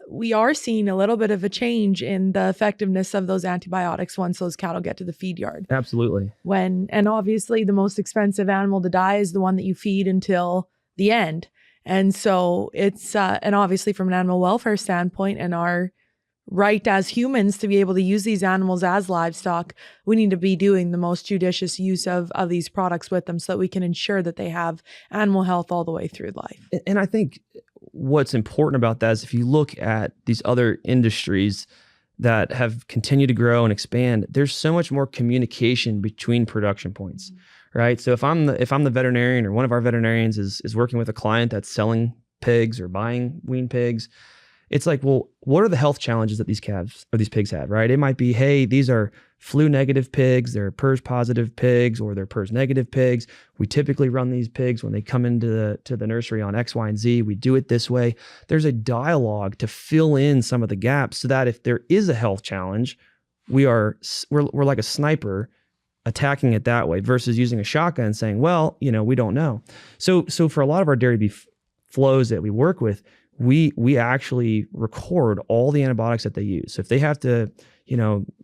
we are seeing a little bit of a change in the effectiveness of those antibiotics once those cattle get to the feed yard. Absolutely. And obviously the most expensive animal to die is the one that you feed until the end. And so it's, and obviously from an animal welfare standpoint and our right as humans to be able to use these animals as livestock, we need to be doing the most judicious use of these products with them so that we can ensure that they have animal health all the way through life. And I think what's important about that is if you look at these other industries that have continued to grow and expand, there's so much more communication between production points. Right. So if I'm the veterinarian, or one of our veterinarians is working with a client that's selling pigs or buying weaned pigs, it's like, well, what are the health challenges that these calves or these pigs have? Right. It might be, hey, these are flu negative pigs, they're PRRS positive pigs, or they're PRRS negative pigs. We typically run these pigs when they come into the nursery on X, Y, and Z. We do it this way. There's a dialogue to fill in some of the gaps so that if there is a health challenge, we're like a sniper attacking it that way versus using a shotgun and saying, well, we don't know. So for a lot of our dairy beef flows that we work with, we actually record all the antibiotics that they use. So if they have to,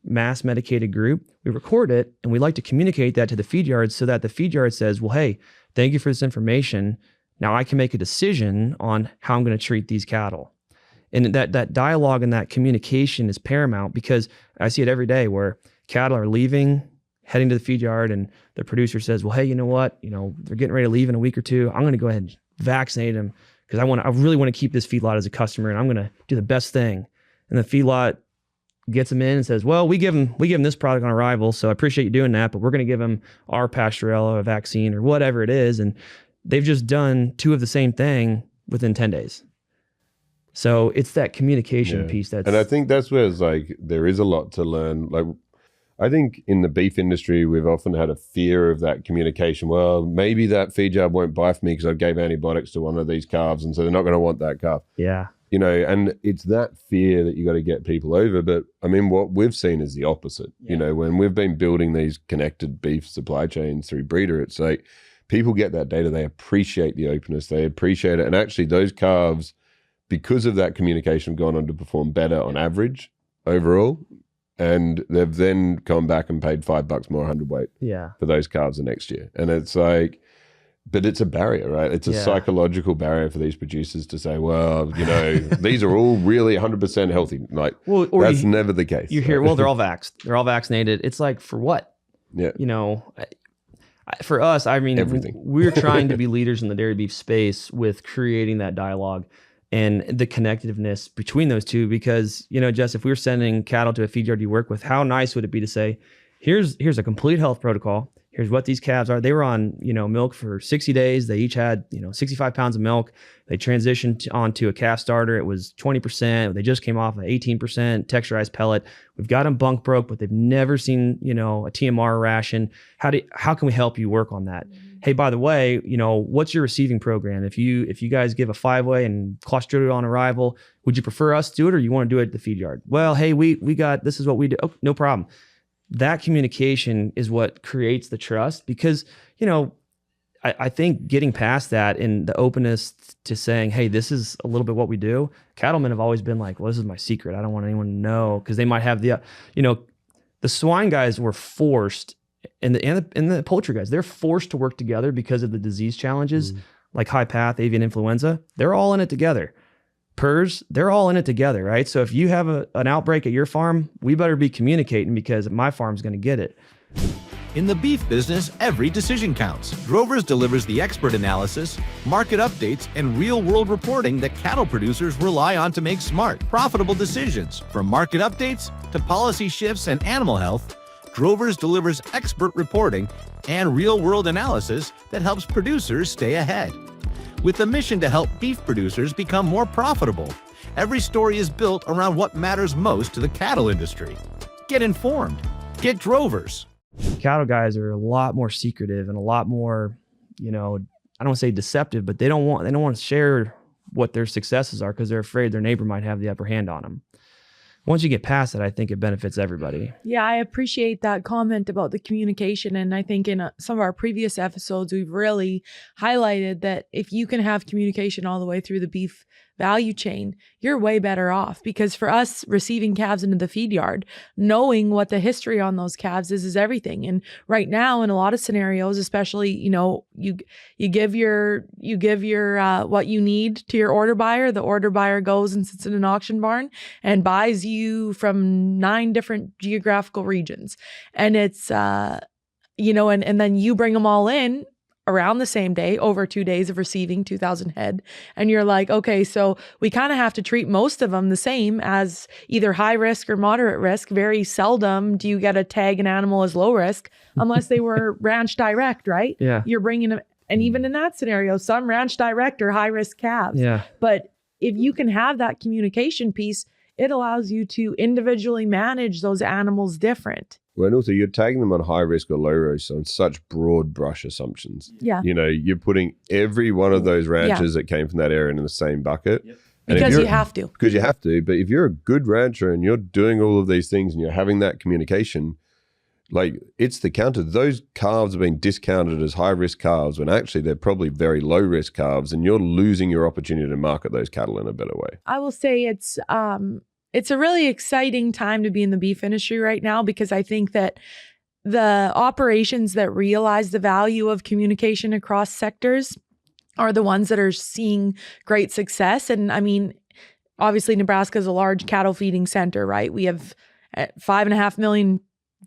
mass medicated group, we record it, and we like to communicate that to the feed yard so that the feed yard says, well, hey, thank you for this information. Now I can make a decision on how I'm going to treat these cattle. And that dialogue and that communication is paramount, because I see it every day where cattle are leaving heading to the feed yard and the producer says, well, hey, you know what? They're getting ready to leave in a week or two. I'm going to go ahead and vaccinate them because I really want to keep this feedlot as a customer, and I'm going to do the best thing. And the feedlot gets them in and says, well, we give them this product on arrival, so I appreciate you doing that, but we're going to give them our Pastorella vaccine or whatever it is. And they've just done 2 of the same thing within 10 days. So it's that communication piece and I think that's where it's like there is a lot to learn. Like, I think in the beef industry, we've often had a fear of that communication. Well, maybe that feed yard won't buy from me because I gave antibiotics to one of these calves, and so they're not going to want that calf. Yeah. And it's that fear that you got to get people over. But I mean, what we've seen is the opposite. Yeah. When we've been building these connected beef supply chains through breeder, it's like people get that data. They appreciate the openness. They appreciate it. And actually those calves, because of that communication, have gone on to perform better on average overall. And they've then gone back and paid $5 more hundredweight for those calves the next year. And it's like, but it's a barrier, right? It's a psychological barrier for these producers to say, well, these are all really 100% healthy. Like, that's never the case. You hear, well, they're all vaxxed. They're all vaccinated. It's like, for what? Yeah. For us, I mean, everything. We're trying to be leaders in the dairy beef space with creating that dialogue and the connectiveness between those two. Because, Jess, if we were sending cattle to a feed yard you work with, how nice would it be to say, here's a complete health protocol. Here's what these calves are. They were on, milk for 60 days. They each had, 65 pounds of milk. They transitioned onto a calf starter. It was 20%. They just came off an 18% texturized pellet. We've got them bunk broke, but they've never seen, a TMR ration. How can we help you work on that? Mm-hmm. Hey, by the way, what's your receiving program? If you guys give a 5-way and Clostridial on arrival, would you prefer us to do it, or you want to do it at the feed yard? Well, hey, we got, this is what we do. Oh, no problem. That communication is what creates the trust, because, I think getting past that and the openness to saying, hey, this is a little bit what we do. Cattlemen have always been like, well, this is my secret. I don't want anyone to know, because they might have the swine guys were forced, and the poultry guys, they're forced to work together because of the disease challenges, like high path avian influenza. They're all in it together. PRRS, they're all in it together, right? So if you have an outbreak at your farm, we better be communicating, because my farm's going to get it. In the beef business, every decision counts. Drovers delivers the expert analysis, market updates, and real-world reporting that cattle producers rely on to make smart, profitable decisions. From market updates to policy shifts and animal health, Drovers delivers expert reporting and real-world analysis that helps producers stay ahead. With a mission to help beef producers become more profitable, every story is built around what matters most to the cattle industry. Get informed. Get Drovers. Cattle guys are a lot more secretive and a lot more, I don't want to say deceptive, but they don't want to share what their successes are, because they're afraid their neighbor might have the upper hand on them. Once you get past it, I think it benefits everybody. Yeah, I appreciate that comment about the communication. And I think in some of our previous episodes, we've really highlighted that if you can have communication all the way through the beef value chain, you're way better off. Because for us, receiving calves into the feed yard, knowing what the history on those calves is everything. And right now, in a lot of scenarios, especially, you give your what you need to your order buyer. The order buyer goes and sits in an auction barn and buys you from 9 different geographical regions. And it's, and then you bring them all in around the same day, over 2 days of receiving 2,000 head. And you're like, okay, so we kind of have to treat most of them the same as either high risk or moderate risk. Very seldom do you get a tag an animal as low risk unless they were ranch direct, right? Yeah. You're bringing them. And even in that scenario, some ranch direct are high risk calves. Yeah. But if you can have that communication piece, it allows you to individually manage those animals different. Well, and also you're tagging them on high risk or low risk on such broad brush assumptions. Yeah. You're putting every one of those ranchers that came from that area in the same bucket. Yep. Because you have to. Because you have to. But if you're a good rancher and you're doing all of these things and you're having that communication, like, it's the counter. Those calves are being discounted as high risk calves when actually they're probably very low risk calves, and you're losing your opportunity to market those cattle in a better way. I will say it's a really exciting time to be in the beef industry right now, because I think that the operations that realize the value of communication across sectors are the ones that are seeing great success. And I mean, obviously Nebraska is a large cattle feeding center, right? We have 5.5 million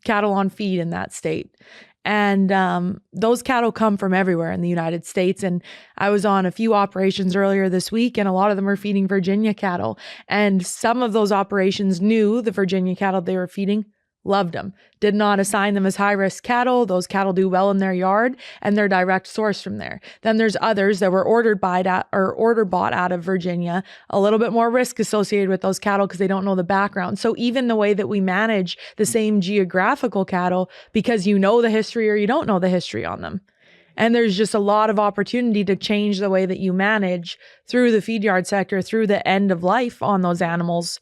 cattle on feed in that state. And those cattle come from everywhere in the United States. And I was on a few operations earlier this week, and a lot of them are feeding Virginia cattle. And some of those operations knew the Virginia cattle they were feeding, loved them, did not assign them as high-risk cattle. Those cattle do well in their yard, and they're direct source from there. Then there's others that were order bought out of Virginia, a little bit more risk associated with those cattle because they don't know the background. So even the way that we manage the same geographical cattle, because you know the history or you don't know the history on them. And there's just a lot of opportunity to change the way that you manage through the feed yard sector, through the end of life on those animals,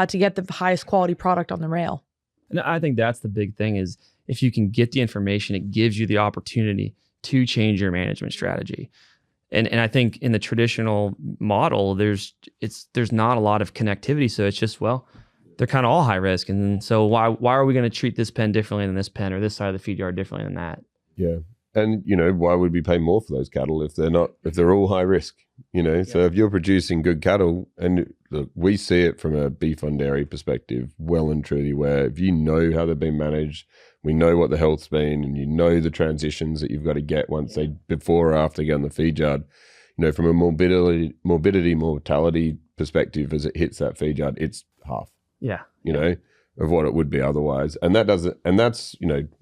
to get the highest quality product on the rail. And I think that's the big thing is if you can get the information, it gives you the opportunity to change your management strategy. And I think in the traditional model, there's not a lot of connectivity. So it's just, well, they're kind of all high risk. And so why are we going to treat this pen differently than this pen or this side of the feed yard differently than that? Yeah. And, why would we pay more for those cattle if they're all high risk, So if you're producing good cattle, and look, we see it from a beef on dairy perspective, well and truly, where if you know how they've been managed, we know what the health's been, and you know the transitions that you've got to get once before or after they get on the feed yard, from a morbidity, mortality perspective, as it hits that feed yard, it's half. Yeah. Of what it would be otherwise. And that's,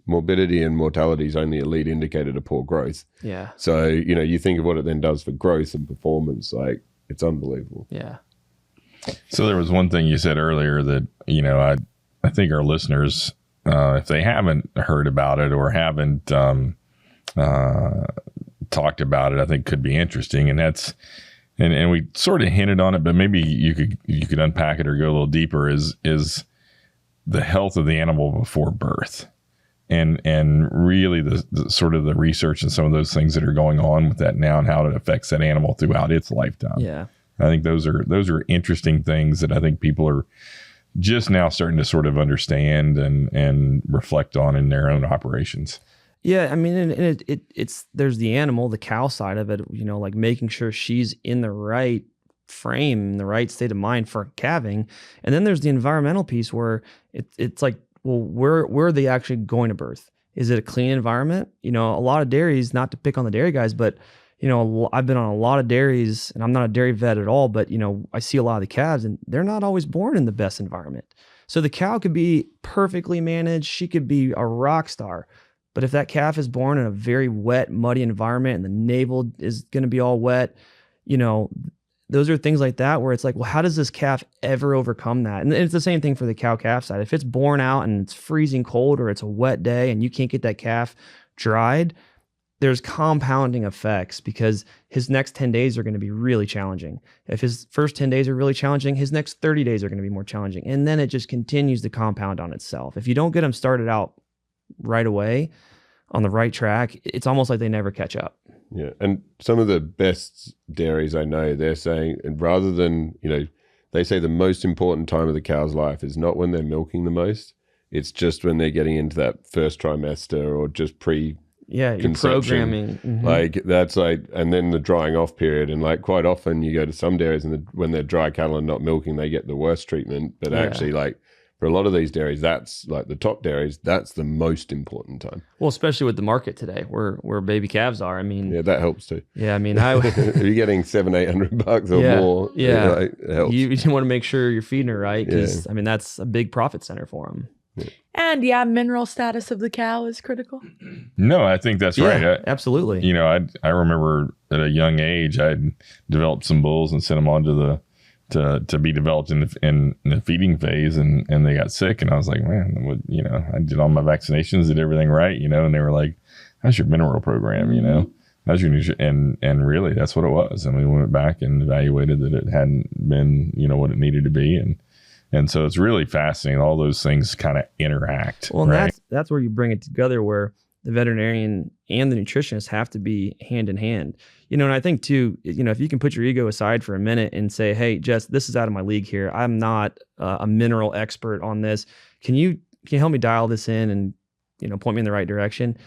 morbidity and mortality is only a lead indicator to poor growth. Yeah. So, you think of what it then does for growth and performance, like it's unbelievable. Yeah. So there was one thing you said earlier that, I think our listeners, if they haven't heard about it or haven't talked about it, I think could be interesting. And that's, and we sort of hinted on it, but maybe you could unpack it or go a little deeper is the health of the animal before birth, and really the sort of the research and some of those things that are going on with that now and how it affects that animal throughout its lifetime. Yeah. I think those are interesting things that I think people are just now starting to sort of understand and reflect on in their own operations. Yeah, I mean, and it's there's the animal, the cow side of it, like making sure she's in the right frame, the right state of mind for calving. And then there's the environmental piece where it's like, well, where are they actually going to birth? Is it a clean environment? A lot of dairies, not to pick on the dairy guys, but I've been on a lot of dairies, and I'm not a dairy vet at all, but I see a lot of the calves, and they're not always born in the best environment. So the cow could be perfectly managed, she could be a rock star, but if that calf is born in a very wet, muddy environment and the navel is going to be all wet, those are things like that where it's like, well, how does this calf ever overcome that? And it's the same thing for the cow-calf side. If it's born out and it's freezing cold or it's a wet day and you can't get that calf dried, there's compounding effects because his next 10 days are going to be really challenging. If his first 10 days are really challenging, his next 30 days are going to be more challenging. And then it just continues to compound on itself. If you don't get him started out right away on the right track, it's almost like they never catch up. Yeah. And some of the best dairies I know, they're saying, and rather than, they say the most important time of the cow's life is not when they're milking the most. It's just when they're getting into that first trimester or just you're programming. Mm-hmm. Like that's like, and then the drying off period. And like quite often you go to some dairies and when they're dry cattle and not milking, they get the worst treatment. But actually like, for a lot of these dairies, that's like the top dairies, that's the most important time. Well, especially with the market today, where baby calves are. I mean, yeah, that helps too. Yeah, I mean, if you're getting $700-800 or more, it helps. You want to make sure you're feeding her right because I mean that's a big profit center for them. Yeah. And mineral status of the cow is critical. No, I think that's right. Absolutely. I remember at a young age, I developed some bulls and sent them on to be developed in the feeding phase, and they got sick, and I was like, man, I did all my vaccinations, did everything right, and they were like, how's your mineral program, how's your nutrition, and really that's what it was. And we went back and evaluated that it hadn't been what it needed to be, and so it's really fascinating. All those things kind of interact. Well, right? and that's where you bring it together, where the veterinarian and the nutritionist have to be hand in hand. And I think too, if you can put your ego aside for a minute and say, hey, Jess, this is out of my league here. I'm not a mineral expert on this. Can you help me dial this in and, point me in the right direction?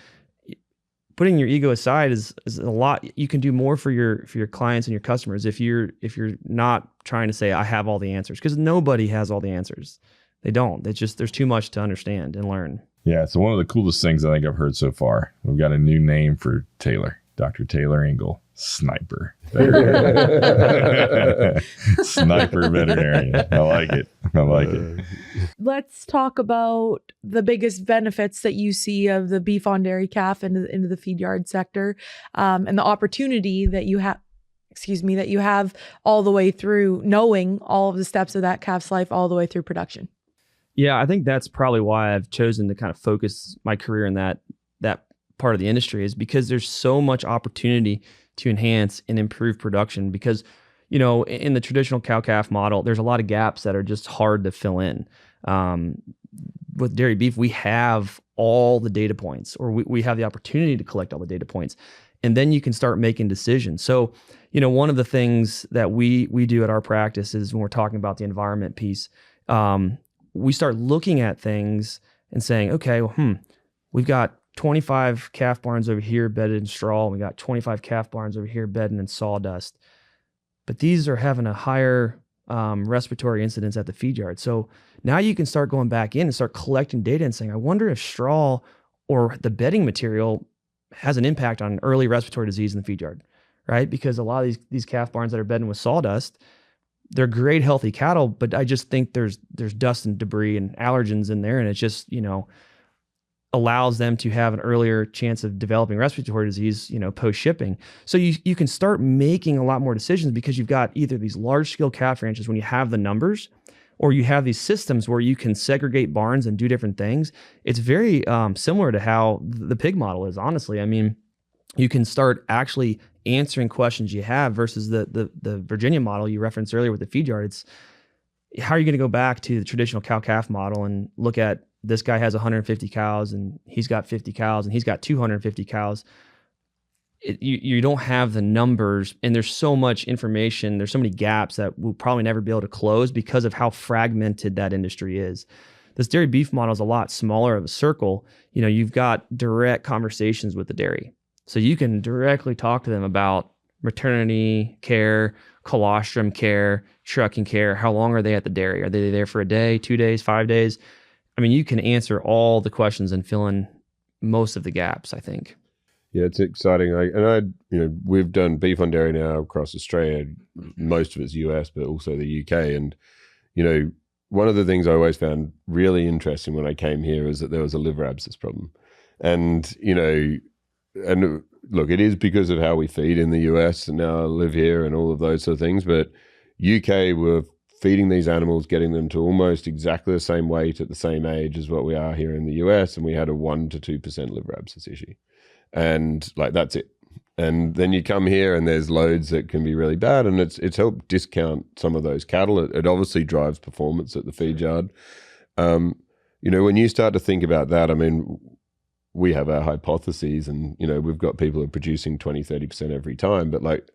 Putting your ego aside is a lot. You can do more for your clients and your customers if you're not trying to say, I have all the answers, because nobody has all the answers. They don't. It's just, there's too much to understand and learn. Yeah, so one of the coolest things I think I've heard so far, we've got a new name for Taylor, Dr. Taylor Engle, Sniper Veterinarian. Sniper Veterinarian. I like it. I like it. Let's talk about the biggest benefits that you see of the beef on dairy calf into the feed yard sector, and the opportunity that you have. That you have all the way through, knowing all of the steps of that calf's life all the way through production. Yeah, I think that's probably why I've chosen to kind of focus my career in that part of the industry, is because there's so much opportunity to enhance and improve production. Because, you know, in the traditional cow-calf model, there's a lot of gaps that are just hard to fill in. With dairy beef, we have all the data points, or we have the opportunity to collect all the data points, and then you can start making decisions. So, you know, one of the things that we do at our practice is when we're talking about the environment piece, we start looking at things and saying, okay, well, we've got 25 calf barns over here bedded in straw, and we got 25 calf barns over here bedded in sawdust. But these are having a higher respiratory incidence at the feed yard. So now you can start going back in and start collecting data and saying, I wonder if straw or the bedding material has an impact on early respiratory disease in the feed yard, right? Because a lot of these calf barns that are bedding with sawdust, they're great, healthy cattle, but I just think there's dust and debris and allergens in there, and it just, you know, allows them to have an earlier chance of developing respiratory disease, you know, post shipping. So you can start making a lot more decisions because you've got either these large scale calf ranches when you have the numbers, or you have these systems where you can segregate barns and do different things. It's very similar to how the pig model is, honestly. I mean, you can start actually answering questions you have versus the Virginia model you referenced earlier with the feed yard. It's how are you going to go back to the traditional cow-calf model and look at this guy has 150 cows and he's got 50 cows and he's got 250 cows. You don't have the numbers, and there's so much information. There's so many gaps that we'll probably never be able to close because of how fragmented that industry is. This dairy beef model is a lot smaller of a circle. You know, you've got direct conversations with the dairy. So you can directly talk to them about maternity care, colostrum care, trucking care. How long are they at the dairy? Are they there for a day, 2 days, 5 days? I mean, you can answer all the questions and fill in most of the gaps, I think. Yeah, it's exciting. We've done beef on dairy now across Australia. Most of it's US, but also the UK. And, you know, one of the things I always found really interesting when I came here is that there was a liver abscess problem. And, you know, and look, it is because of how we feed in the US and now I live here and all of those sort of things. But UK were feeding these animals, getting them to almost exactly the same weight at the same age as what we are here in the US. And we had a 1 to 2% liver abscess issue. And like, that's it. And then you come here and there's loads that can be really bad, and it's helped discount some of those cattle. It obviously drives performance at the feed yard. You know, when you start to think about that, I mean, we have our hypotheses and, you know, we've got people who are producing 20, 30% every time. But like,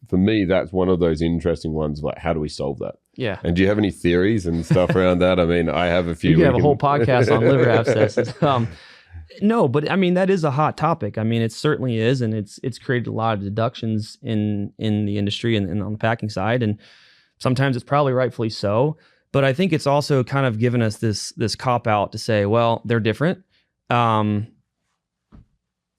for me, that's one of those interesting ones, like, how do we solve that? Yeah. And do you have any theories and stuff around that? I mean, I have a few. You have a whole podcast on liver abscesses. No, but I mean, that is a hot topic. I mean, it certainly is. And it's created a lot of deductions in the industry and on the packing side. And sometimes it's probably rightfully so. But I think it's also kind of given us this cop out to say, well, they're different. No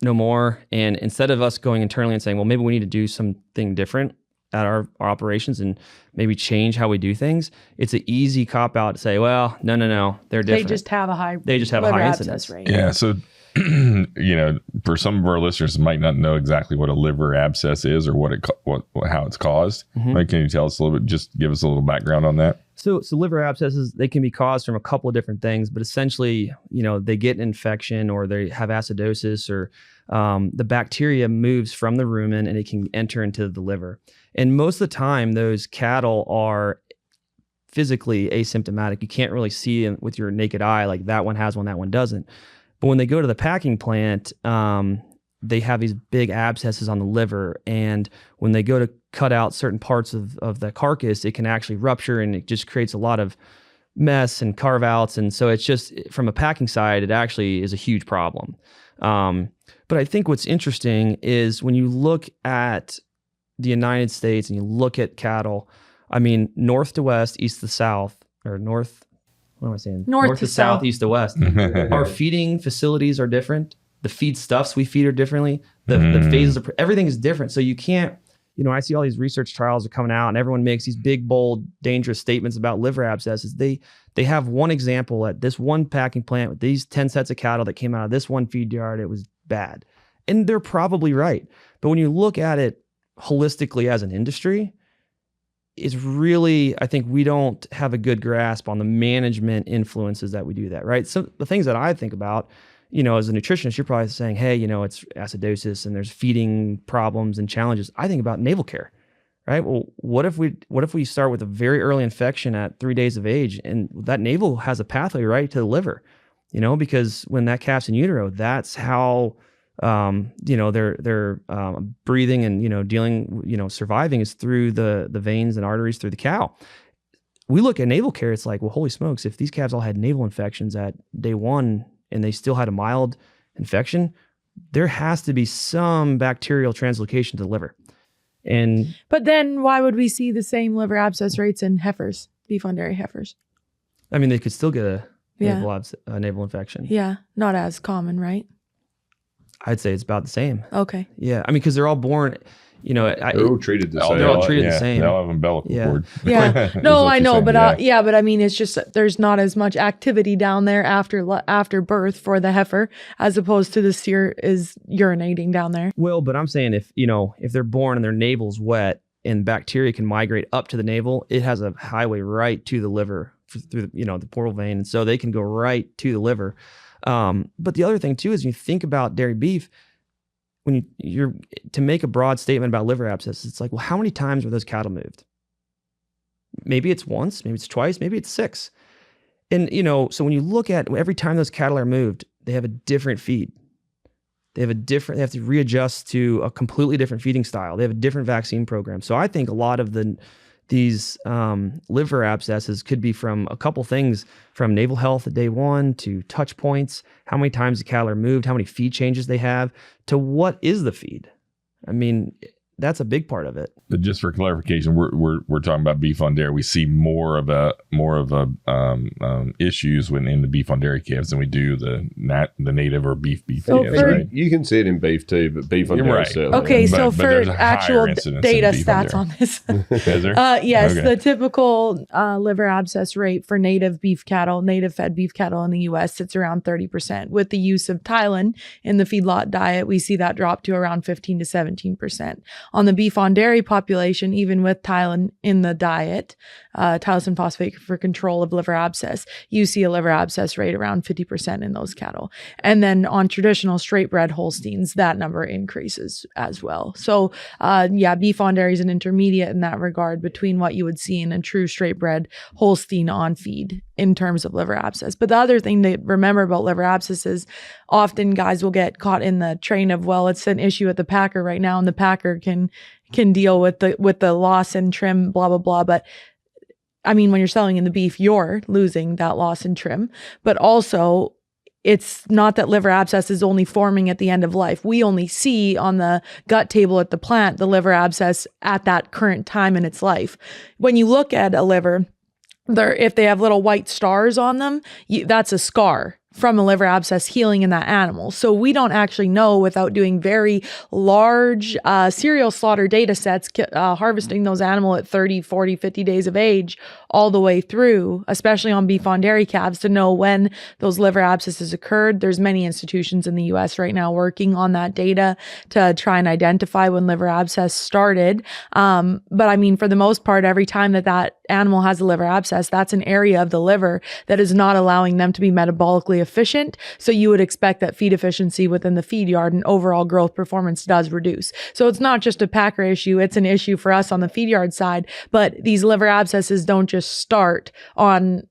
more. And instead of us going internally and saying, well, maybe we need to do something different at our operations and maybe change how we do things, it's an easy cop out to say, well, no, they're different. They just have a high liver incidence rate. Yeah. So, you know, for some of our listeners might not know exactly what a liver abscess is or how it's caused. Mm-hmm. Like, can you tell us a little bit, just give us a little background on that? So liver abscesses, they can be caused from a couple of different things, but essentially, you know, they get an infection or they have acidosis, or the bacteria moves from the rumen and it can enter into the liver. And most of the time, those cattle are physically asymptomatic. You can't really see with your naked eye, like that one has one, that one doesn't. But when they go to the packing plant, they have these big abscesses on the liver. And when they go to cut out certain parts of the carcass, it can actually rupture, and it just creates a lot of mess and carve outs. And so it's just, from a packing side, it actually is a huge problem. But I think what's interesting is when you look at the United States and you look at cattle, I mean, north to west, east to south, or north what am I saying? North to south. East to west. Our feeding facilities are different. The feed stuffs we feed are differently. The phases of everything is different. So you can't, I see all these research trials are coming out and everyone makes these big, bold, dangerous statements about liver abscesses. They have one example at this one packing plant with these 10 sets of cattle that came out of this one feed yard. It was bad. And they're probably right. But when you look at it holistically as an industry, it's really, I think we don't have a good grasp on the management influences that we do that, right? So the things that I think about, as a nutritionist, you're probably saying, hey, it's acidosis and there's feeding problems and challenges. I think about naval care, right? Well, what if we start with a very early infection at 3 days of age, and that navel has a pathway right to the liver, because when that calf's in utero, that's how, they're breathing and, dealing, surviving is through the veins and arteries through the cow. We look at naval care, it's like, well, holy smokes, if these calves all had naval infections at day one and they still had a mild infection, there has to be some bacterial translocation to the liver. But then why would we see the same liver abscess rates in heifers, beef on dairy heifers? I mean, they could still get a naval infection. Yeah, not as common, right? I'd say it's about the same. Okay. Yeah, I mean, because they're all born, they're all treated the same. They're all treated the same. They all have umbilical cord. Yeah. No, I know, but yeah. but I mean, it's just there's not as much activity down there after birth for the heifer as opposed to the steer is urinating down there. Well, but I'm saying if they're born and their navel's wet and bacteria can migrate up to the navel, it has a highway right to the liver through the portal vein, and so they can go right to the liver. But the other thing too is when you think about dairy beef, when you're to make a broad statement about liver abscesses, it's like, well, how many times were those cattle moved? Maybe it's once, maybe it's twice, maybe it's 6. And so when you look at every time those cattle are moved, they have a different feed. They have to readjust to a completely different feeding style. They have a different vaccine program. So I think a lot of these liver abscesses could be from a couple things, from naval health at day one to touch points, how many times the cattle are moved, how many feed changes they have, to what is the feed. I mean, that's a big part of it. But just for clarification, we're talking about beef on dairy. We see more of a issues in the beef on dairy calves than we do the native or beef So calves, right? You can see it in beef too, but beef on dairy right. certainly. Okay, so But for there's a actual higher incidence data in beef on stats dairy. on this, Is there? yes, Okay. the typical liver abscess rate for native fed beef cattle in the U.S. sits around 30%. With the use of Tylen in the feedlot diet, we see that drop to around 15 to 17%. On the beef on dairy population, even with Tylen in the diet, tylosin phosphate for control of liver abscess, you see a liver abscess rate around 50% in those cattle. And then on traditional straight bred Holsteins, that number increases as well. So beef on dairy is an intermediate in that regard between what you would see in a true straight bred Holstein on feed in terms of liver abscess. But the other thing to remember about liver abscess is often guys will get caught in the train of, well, it's an issue at the packer right now and the packer can deal with the loss in trim, blah, blah, blah. But I mean, when you're selling in the beef, you're losing that loss in trim, but also it's not that liver abscess is only forming at the end of life. We only see on the gut table at the plant the liver abscess at that current time in its life. When you look at a liver, if they have little white stars on them, that's a scar from a liver abscess healing in that animal. So we don't actually know without doing very large serial slaughter data sets, harvesting those animal at 30, 40, 50 days of age all the way through, especially on beef on dairy calves, to know when those liver abscesses occurred. There's many institutions in the US right now working on that data to try and identify when liver abscess started. But I mean, for the most part, every time that animal has a liver abscess, that's an area of the liver that is not allowing them to be metabolically efficient. So you would expect that feed efficiency within the feed yard and overall growth performance does reduce. So it's not just a packer issue, it's an issue for us on the feed yard side. But these liver abscesses don't just start on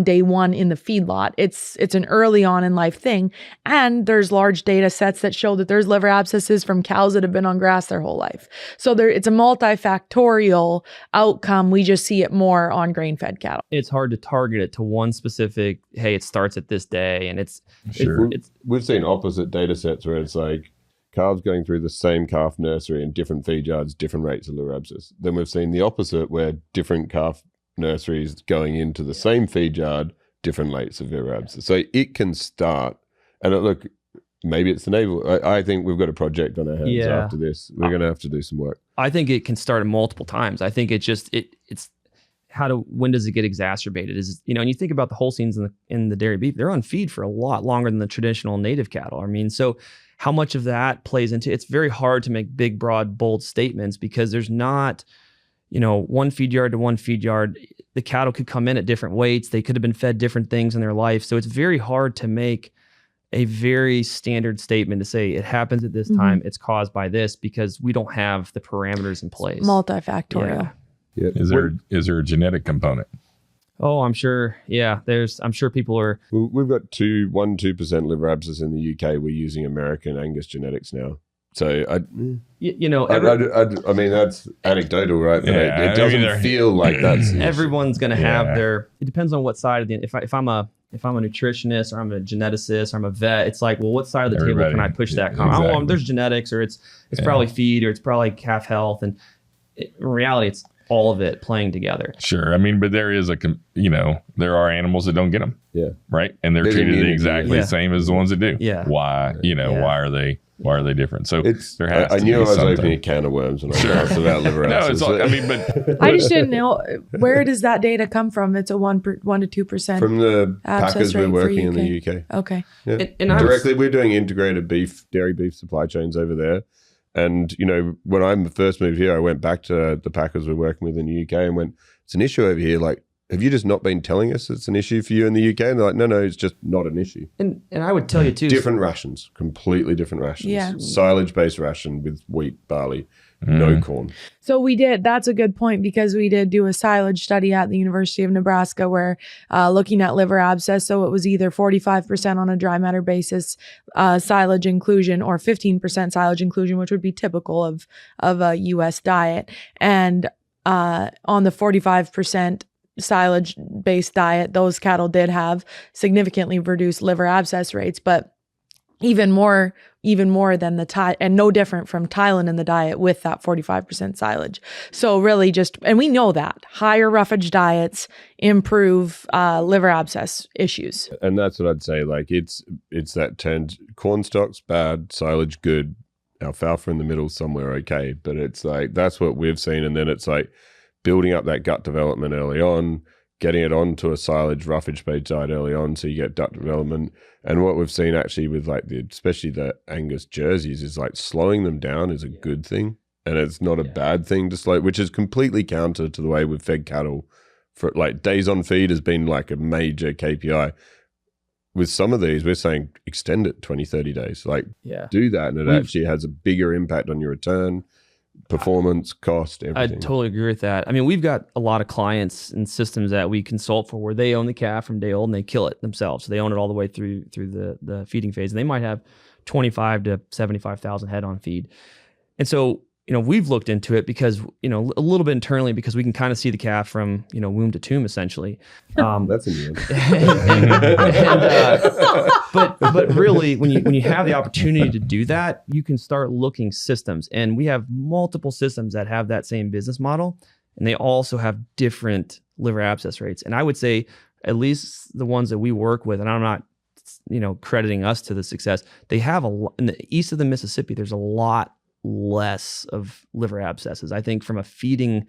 day one in the feedlot. It's an early on in life thing. And there's large data sets that show that there's liver abscesses from cows that have been on grass their whole life. So it's a multifactorial outcome. We just see it more on grain-fed cattle. It's hard to target it to one specific, hey, it starts at this day. And We've seen opposite data sets where it's like calves going through the same calf nursery in different feed yards, different rates of liver abscess. Then we've seen the opposite where different calf nurseries going into the same feed yard, different rates of liver abscess. So it can start, and look, maybe it's the navel. I think we've got a project on our hands after this. We're going to have to do some work. I think it can start multiple times. I think it's when does it get exacerbated? And you think about the Holsteins in the dairy beef, they're on feed for a lot longer than the traditional native cattle. I mean, so how much of that plays into it's very hard to make big, broad, bold statements because there's not, one feed yard to one feed yard. The cattle could come in at different weights. They could have been fed different things in their life. So it's very hard to make a very standard statement to say it happens at this time, it's caused by this, because we don't have the parameters in place. Multifactorial. Yeah. Is there a genetic component? Oh, I'm sure. Yeah, I'm sure people are. We've got 2% liver abscess in the UK. We're using American Angus genetics now. So I mean, that's anecdotal, right? But it doesn't feel like that's everyone's going to have their. It depends on what side of the. If I'm a nutritionist or I'm a geneticist or I'm a vet, it's like, well, what side of the table can I push that? Exactly. There's genetics, or it's probably feed, or it's probably calf health, and in reality, it's all of it playing together. Sure. I mean, but there is there are animals that don't get them. Yeah. Right. And they're treated exactly the same as the ones that do. Yeah. Why, why are they different? So there has I knew I was opening a can of worms when I asked about liver abscess. No, but I just didn't know, where does that data come from? It's a 1 to 2% from the packers we're working in the UK. Okay. Yeah. And directly, we're doing integrated dairy beef supply chains over there. And, when I first moved here, I went back to the packers we're working with in the UK and went, it's an issue over here. Like, have you just not been telling us it's an issue for you in the UK? And they're like, no, it's just not an issue. And I would tell you too. Different rations, completely different rations. Yeah. Silage-based ration with wheat, barley, no corn. So that's a good point, because we did do a silage study at the University of Nebraska where looking at liver abscess, so it was either 45% on a dry matter basis silage inclusion or 15% silage inclusion, which would be typical of a U.S. diet. And on the 45% silage based diet, those cattle did have significantly reduced liver abscess rates, but even more than and no different from Thailand in the diet with that 45% silage. So really and we know that higher roughage diets improve liver abscess issues. And that's what I'd say. Like it's that trend. Corn stalks bad, silage good, alfalfa in the middle somewhere okay. But it's like, that's what we've seen. And then it's like building up that gut development early on, getting it onto a silage roughage based diet early on, so you get gut development. And what we've seen actually with especially the Angus jerseys is like slowing them down is a good thing, and it's not a bad thing to slow, which is completely counter to the way we've fed cattle. For like days on feed has been like a major KPI. With some of these, we're saying extend it 20, 30 days. Like do that, and it actually has a bigger impact on your return, performance, cost, everything. I totally agree with that. I mean, we've got a lot of clients and systems that we consult for where they own the calf from day old and they kill it themselves. So they own it all the way through the feeding phase. And they might have 25 to 75,000 head on feed. And so, we've looked into it because, a little bit internally, because we can kind of see the calf from, womb to tomb, essentially. That's a new one. But really, when you have the opportunity to do that, you can start looking systems. And we have multiple systems that have that same business model, and they also have different liver abscess rates. And I would say at least the ones that we work with, and I'm not, crediting us to the success, they have in the east of the Mississippi, there's a lot less of liver abscesses. I think from a feeding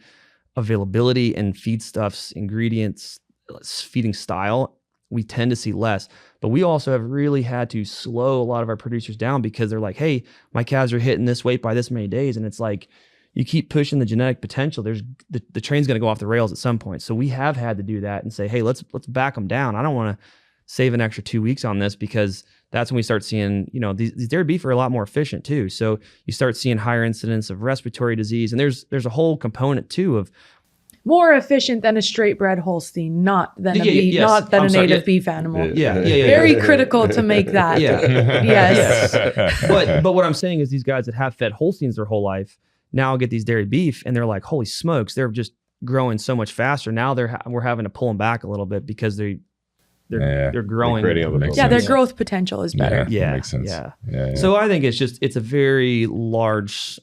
availability and feedstuffs, ingredients, feeding style, we tend to see less. But we also have really had to slow a lot of our producers down because they're like, hey, my calves are hitting this weight by this many days. And it's like, you keep pushing the genetic potential, there's the train's going to go off the rails at some point. So we have had to do that and say, hey, let's back them down. I don't want to save an extra 2 weeks on this, because that's when we start seeing, these dairy beef are a lot more efficient too. So you start seeing higher incidence of respiratory disease. And there's a whole component too of more efficient than a straight bred Holstein, not than a native beef animal. Yeah. Very critical to make that. Yes. But what I'm saying is these guys that have fed Holsteins their whole life now get these dairy beef and they're like, holy smokes, they're just growing so much faster. Now we're having to pull them back a little bit because they're growing. Their growth potential is better. Yeah, makes sense. Yeah. So I think it's a very large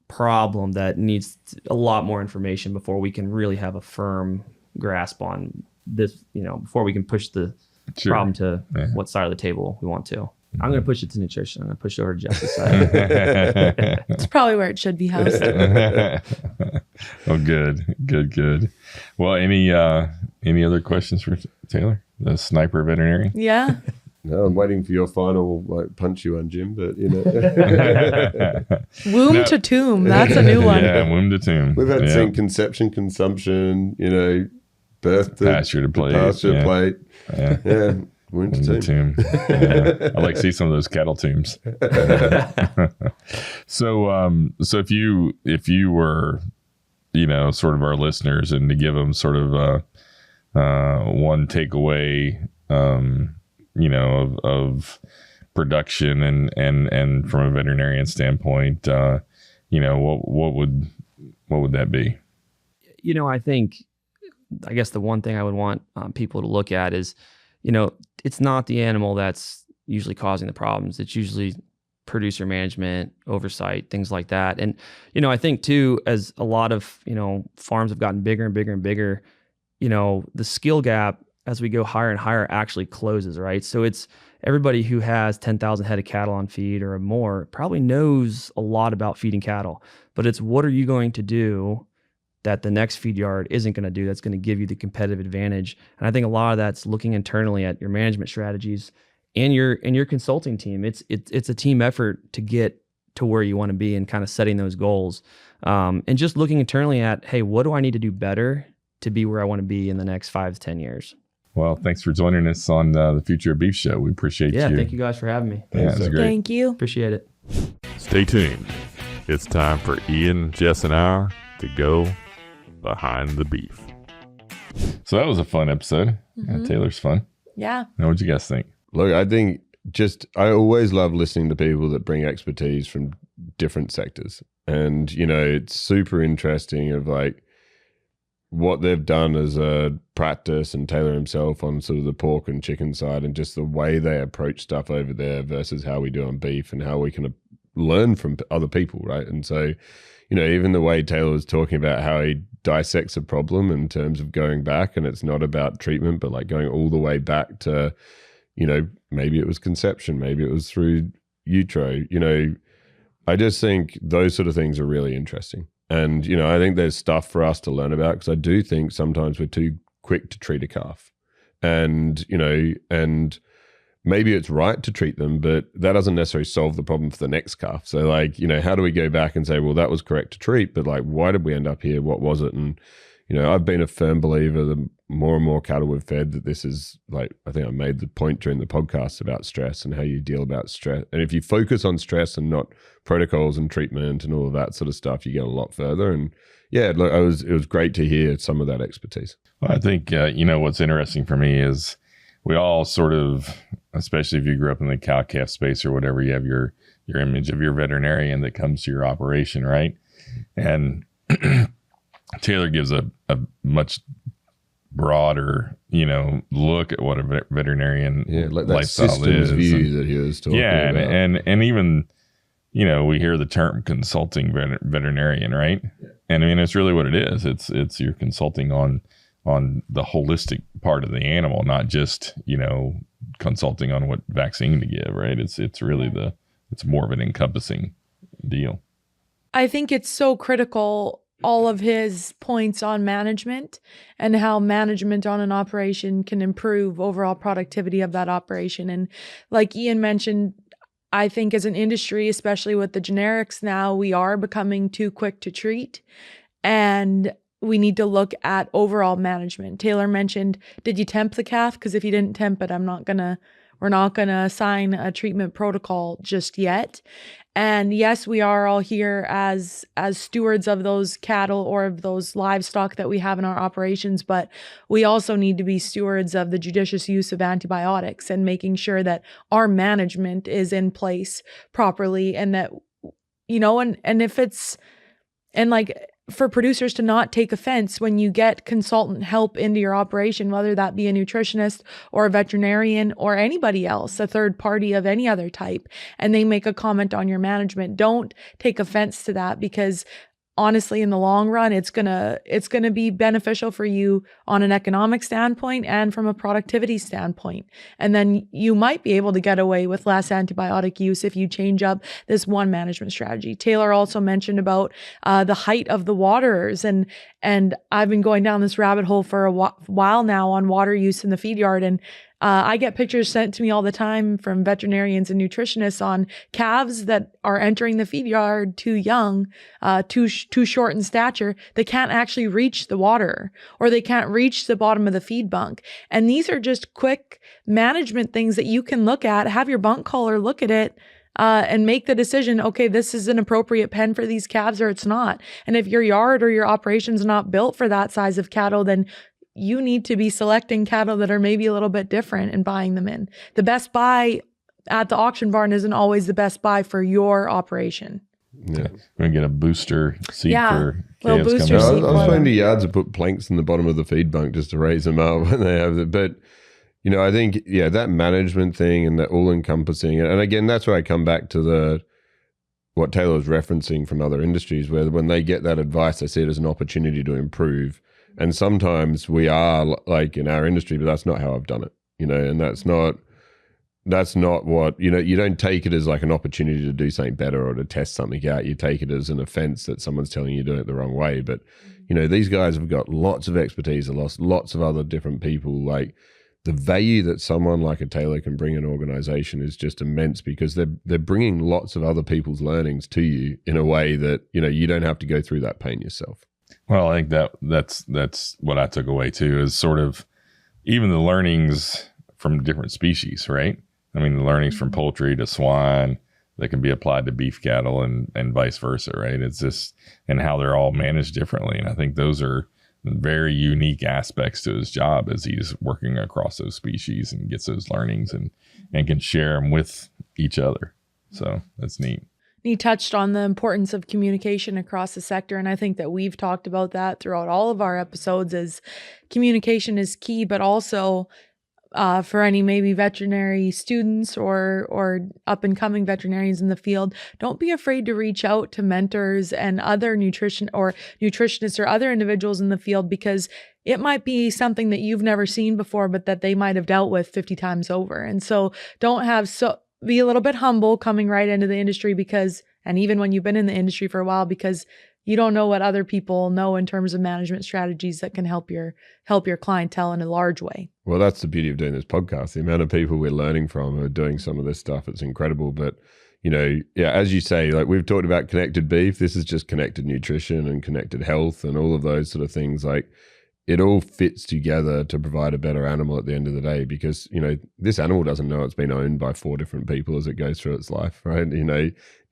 problem that needs a lot more information before we can really have a firm grasp on this, before we can push the Sure. problem to what side of the table we want to. I'm going to push it to nutrition. I'm going to push it over to Jess's side. It's probably where it should be housed. Oh, good. Well, any other questions for Taylor, the sniper veterinarian? Yeah. No, I'm waiting for your final punch you on, Jim. But Womb to tomb. That's a new one. Yeah, womb to tomb. we've had seen conception, consumption. Birth to pasture to plate. plate. Yeah. Yeah. Womb to tomb. Yeah. I'd like to see some of those cattle tombs. So if you were, sort of our listeners, and to give them sort of one takeaway, of production and from a veterinarian standpoint, what would that be? I guess the one thing I would want people to look at is, it's not the animal that's usually causing the problems. It's usually producer management, oversight, things like that. And, I think too, as a lot of, farms have gotten bigger and bigger and bigger, the skill gap as we go higher and higher actually closes, right? So it's everybody who has 10,000 head of cattle on feed or more probably knows a lot about feeding cattle, but it's what are you going to do that the next feed yard isn't going to do that's going to give you the competitive advantage. And I think a lot of that's looking internally at your management strategies and your consulting team. It's a team effort to get to where you want to be and kind of setting those goals. And just looking internally at, hey, what do I need to do better to be where I want to be in the next 5 to 10 years? Well, thanks for joining us on the Future of Beef show. We appreciate you. Yeah, thank you guys for having me. Yeah, it was great. Thank you. Appreciate it. Stay tuned. It's time for Ian, Jess, and I to go behind the beef. So that was a fun episode. Yeah, Taylor's fun. Yeah. Now, what'd you guys think? Look, I think I always love listening to people that bring expertise from different sectors. And, it's super interesting of what they've done as a practice, and Taylor himself on sort of the pork and chicken side, and just the way they approach stuff over there versus how we do on beef, and how we can learn from other people, right? And so, even the way Taylor was talking about how he dissects a problem in terms of going back, and it's not about treatment, but going all the way back to, maybe it was conception, maybe it was through utero, I just think those sort of things are really interesting. And, I think there's stuff for us to learn about, because I do think sometimes we're too quick to treat a calf. And, and maybe it's right to treat them, but that doesn't necessarily solve the problem for the next calf. So how do we go back and say, well, that was correct to treat, but why did we end up here? What was it? And, I've been a firm believer the more and more cattle we've fed that this is I think I made the point during the podcast about stress and how you deal about stress. And if you focus on stress and not protocols and treatment and all of that sort of stuff, you get a lot further. And yeah, it was great to hear some of that expertise. Well, I think, what's interesting for me is we all sort of, especially if you grew up in the cow-calf space or whatever, you have your image of your veterinarian that comes to your operation, right? And Taylor gives a much broader, look at what a veterinarian that lifestyle systems is. view that he was talking about. And even, we hear the term consulting veterinarian, right? Yeah. And I mean, it's really what it is. It's you're consulting on the holistic part of the animal, not just, consulting on what vaccine to give, right? It's really it's more of an encompassing deal. I think it's so critical, all of his points on management and how management on an operation can improve overall productivity of that operation. And like Ian mentioned, I think as an industry, especially with the generics now, we are becoming too quick to treat, and we need to look at overall management. Taylor mentioned, did you temp the calf? Because if you didn't temp it, we're not gonna assign a treatment protocol just yet. And yes, we are all here as stewards of those cattle or of those livestock that we have in our operations, but we also need to be stewards of the judicious use of antibiotics and making sure that our management is in place properly, and that, and if it's, and for producers to not take offense when you get consultant help into your operation, whether that be a nutritionist or a veterinarian or anybody else, a third party of any other type, and they make a comment on your management. Don't take offense to that, because honestly, in the long run, it's gonna be beneficial for you on an economic standpoint and from a productivity standpoint. And then you might be able to get away with less antibiotic use if you change up this one management strategy. Taylor also mentioned about the height of the waterers, and I've been going down this rabbit hole for a while now on water use in the feed yard, and I get pictures sent to me all the time from veterinarians and nutritionists on calves that are entering the feed yard too young, too short in stature. They can't actually reach the water, or they can't reach the bottom of the feed bunk. And these are just quick management things that you can look at, have your bunk caller look at it, and make the decision, okay, this is an appropriate pen for these calves or it's not. And if your yard or your operation's not built for that size of cattle, then you need to be selecting cattle that are maybe a little bit different and buying them in. The best buy at the auction barn isn't always the best buy for your operation. Yeah, we're gonna get a booster seat for little calves booster coming seat. up. I was finding yards that put planks in the bottom of the feed bunk just to raise them up when they have it. But, I think, that management thing and that all-encompassing, and again, that's where I come back to what Taylor was referencing from other industries, where when they get that advice, they see it as an opportunity to improve. And sometimes we are like in our industry, but that's not how I've done it, and that's not what, you don't take it as like an opportunity to do something better or to test something out. You take it as an offense that someone's telling you doing it the wrong way. But, these guys have got lots of expertise and lots of other different people. Like, the value that someone like a Taylor can bring an organization is just immense, because they're bringing lots of other people's learnings to you in a way that, you don't have to go through that pain yourself. Well, I think that's what I took away too, is sort of even the learnings from different species, right? I mean, the learnings from poultry to swine that can be applied to beef cattle and vice versa, right? It's just, and how they're all managed differently. And I think those are very unique aspects to his job as he's working across those species and gets those learnings and can share them with each other. So that's neat. He touched on the importance of communication across the sector, and I think that we've talked about that throughout all of our episodes. Is communication is key, but also for any maybe veterinary students or up and coming veterinarians in the field, don't be afraid to reach out to mentors and other nutritionists or other individuals in the field, because it might be something that you've never seen before, but that they might have dealt with 50 times over. And so be a little bit humble coming right into the industry, and even when you've been in the industry for a while, because you don't know what other people know in terms of management strategies that can help your clientele in a large way. Well, that's the beauty of doing this podcast. The amount of people we're learning from who are doing some of this stuff, it's incredible. But, as you say, like we've talked about connected beef, this is just connected nutrition and connected health and all of those sort of things. Like, it all fits together to provide a better animal at the end of the day, because, this animal doesn't know it's been owned by 4 different people as it goes through its life, right?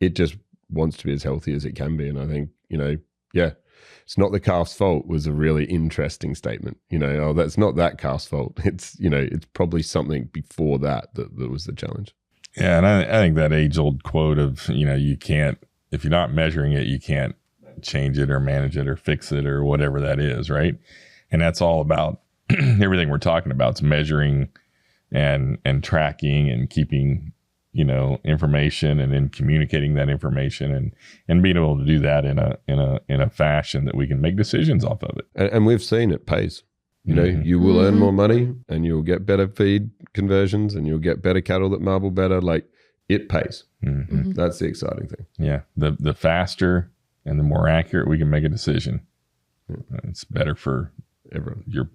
It just wants to be as healthy as it can be. And I think, it's not the calf's fault was a really interesting statement. That's not that calf's fault. It's, it's probably something before that was the challenge. Yeah. And I think that age old quote of, you can't, if you're not measuring it, you can't change it or manage it or fix it or whatever that is, right? And that's all about everything we're talking about. It's measuring and tracking and keeping, information, and then communicating that information and being able to do that in a fashion that we can make decisions off of it. And we've seen it pays. You will earn more money, and you'll get better feed conversions, and you'll get better cattle that marble better. Like, it pays. Mm-hmm. That's the exciting thing. Yeah. The faster and the more accurate we can make a decision, it's better for everyone. The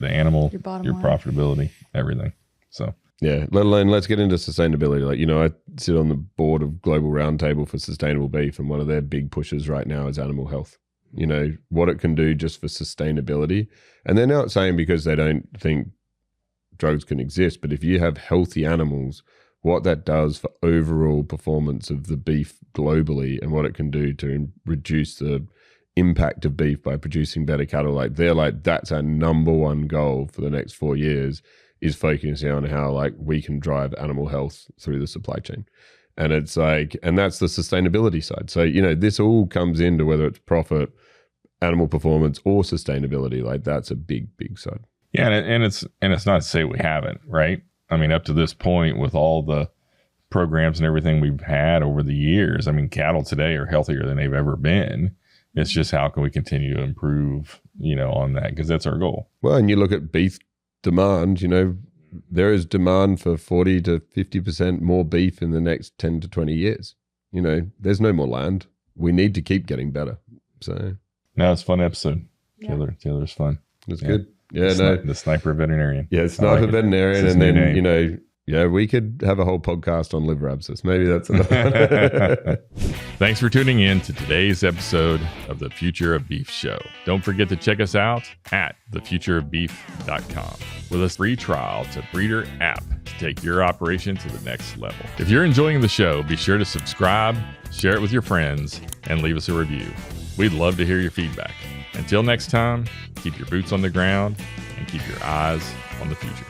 animal, your line. Profitability, everything. So. Yeah, let alone let's get into sustainability. Like, I sit on the board of Global Roundtable for Sustainable Beef, and one of their big pushes right now is animal health. What it can do just for sustainability. And they're not saying because they don't think drugs can exist, but if you have healthy animals, what that does for overall performance of the beef globally, and what it can do to reduce the impact of beef by producing better cattle. That's our number one goal for the next 4 years, is focusing on how we can drive animal health through the supply chain. And it's and that's the sustainability side. So, this all comes into whether it's profit, animal performance, or sustainability. That's a big, big side. Yeah. And it's not to say we haven't, right? I mean, up to this point, with all the programs and everything we've had over the years, I mean, cattle today are healthier than they've ever been. It's just how can we continue to improve, on that, because that's our goal. Well, and you look at beef demand, there is demand for 40 to 50% more beef in the next 10 to 20 years. There's no more land. We need to keep getting better. So no, it's a fun episode. Yeah. Taylor's fun. it's good. Yeah, The sniper veterinarian. Yeah, sniper veterinarian. It's And his then, new name. we could have a whole podcast on liver abscess. Maybe that's another. Thanks for tuning in to today's episode of the Future of Beef Show. Don't forget to check us out at thefutureofbeef.com with a free trial to Breeder app to take your operation to the next level. If you're enjoying the show, be sure to subscribe, share it with your friends, and leave us a review. We'd love to hear your feedback. Until next time, keep your boots on the ground and keep your eyes on the future.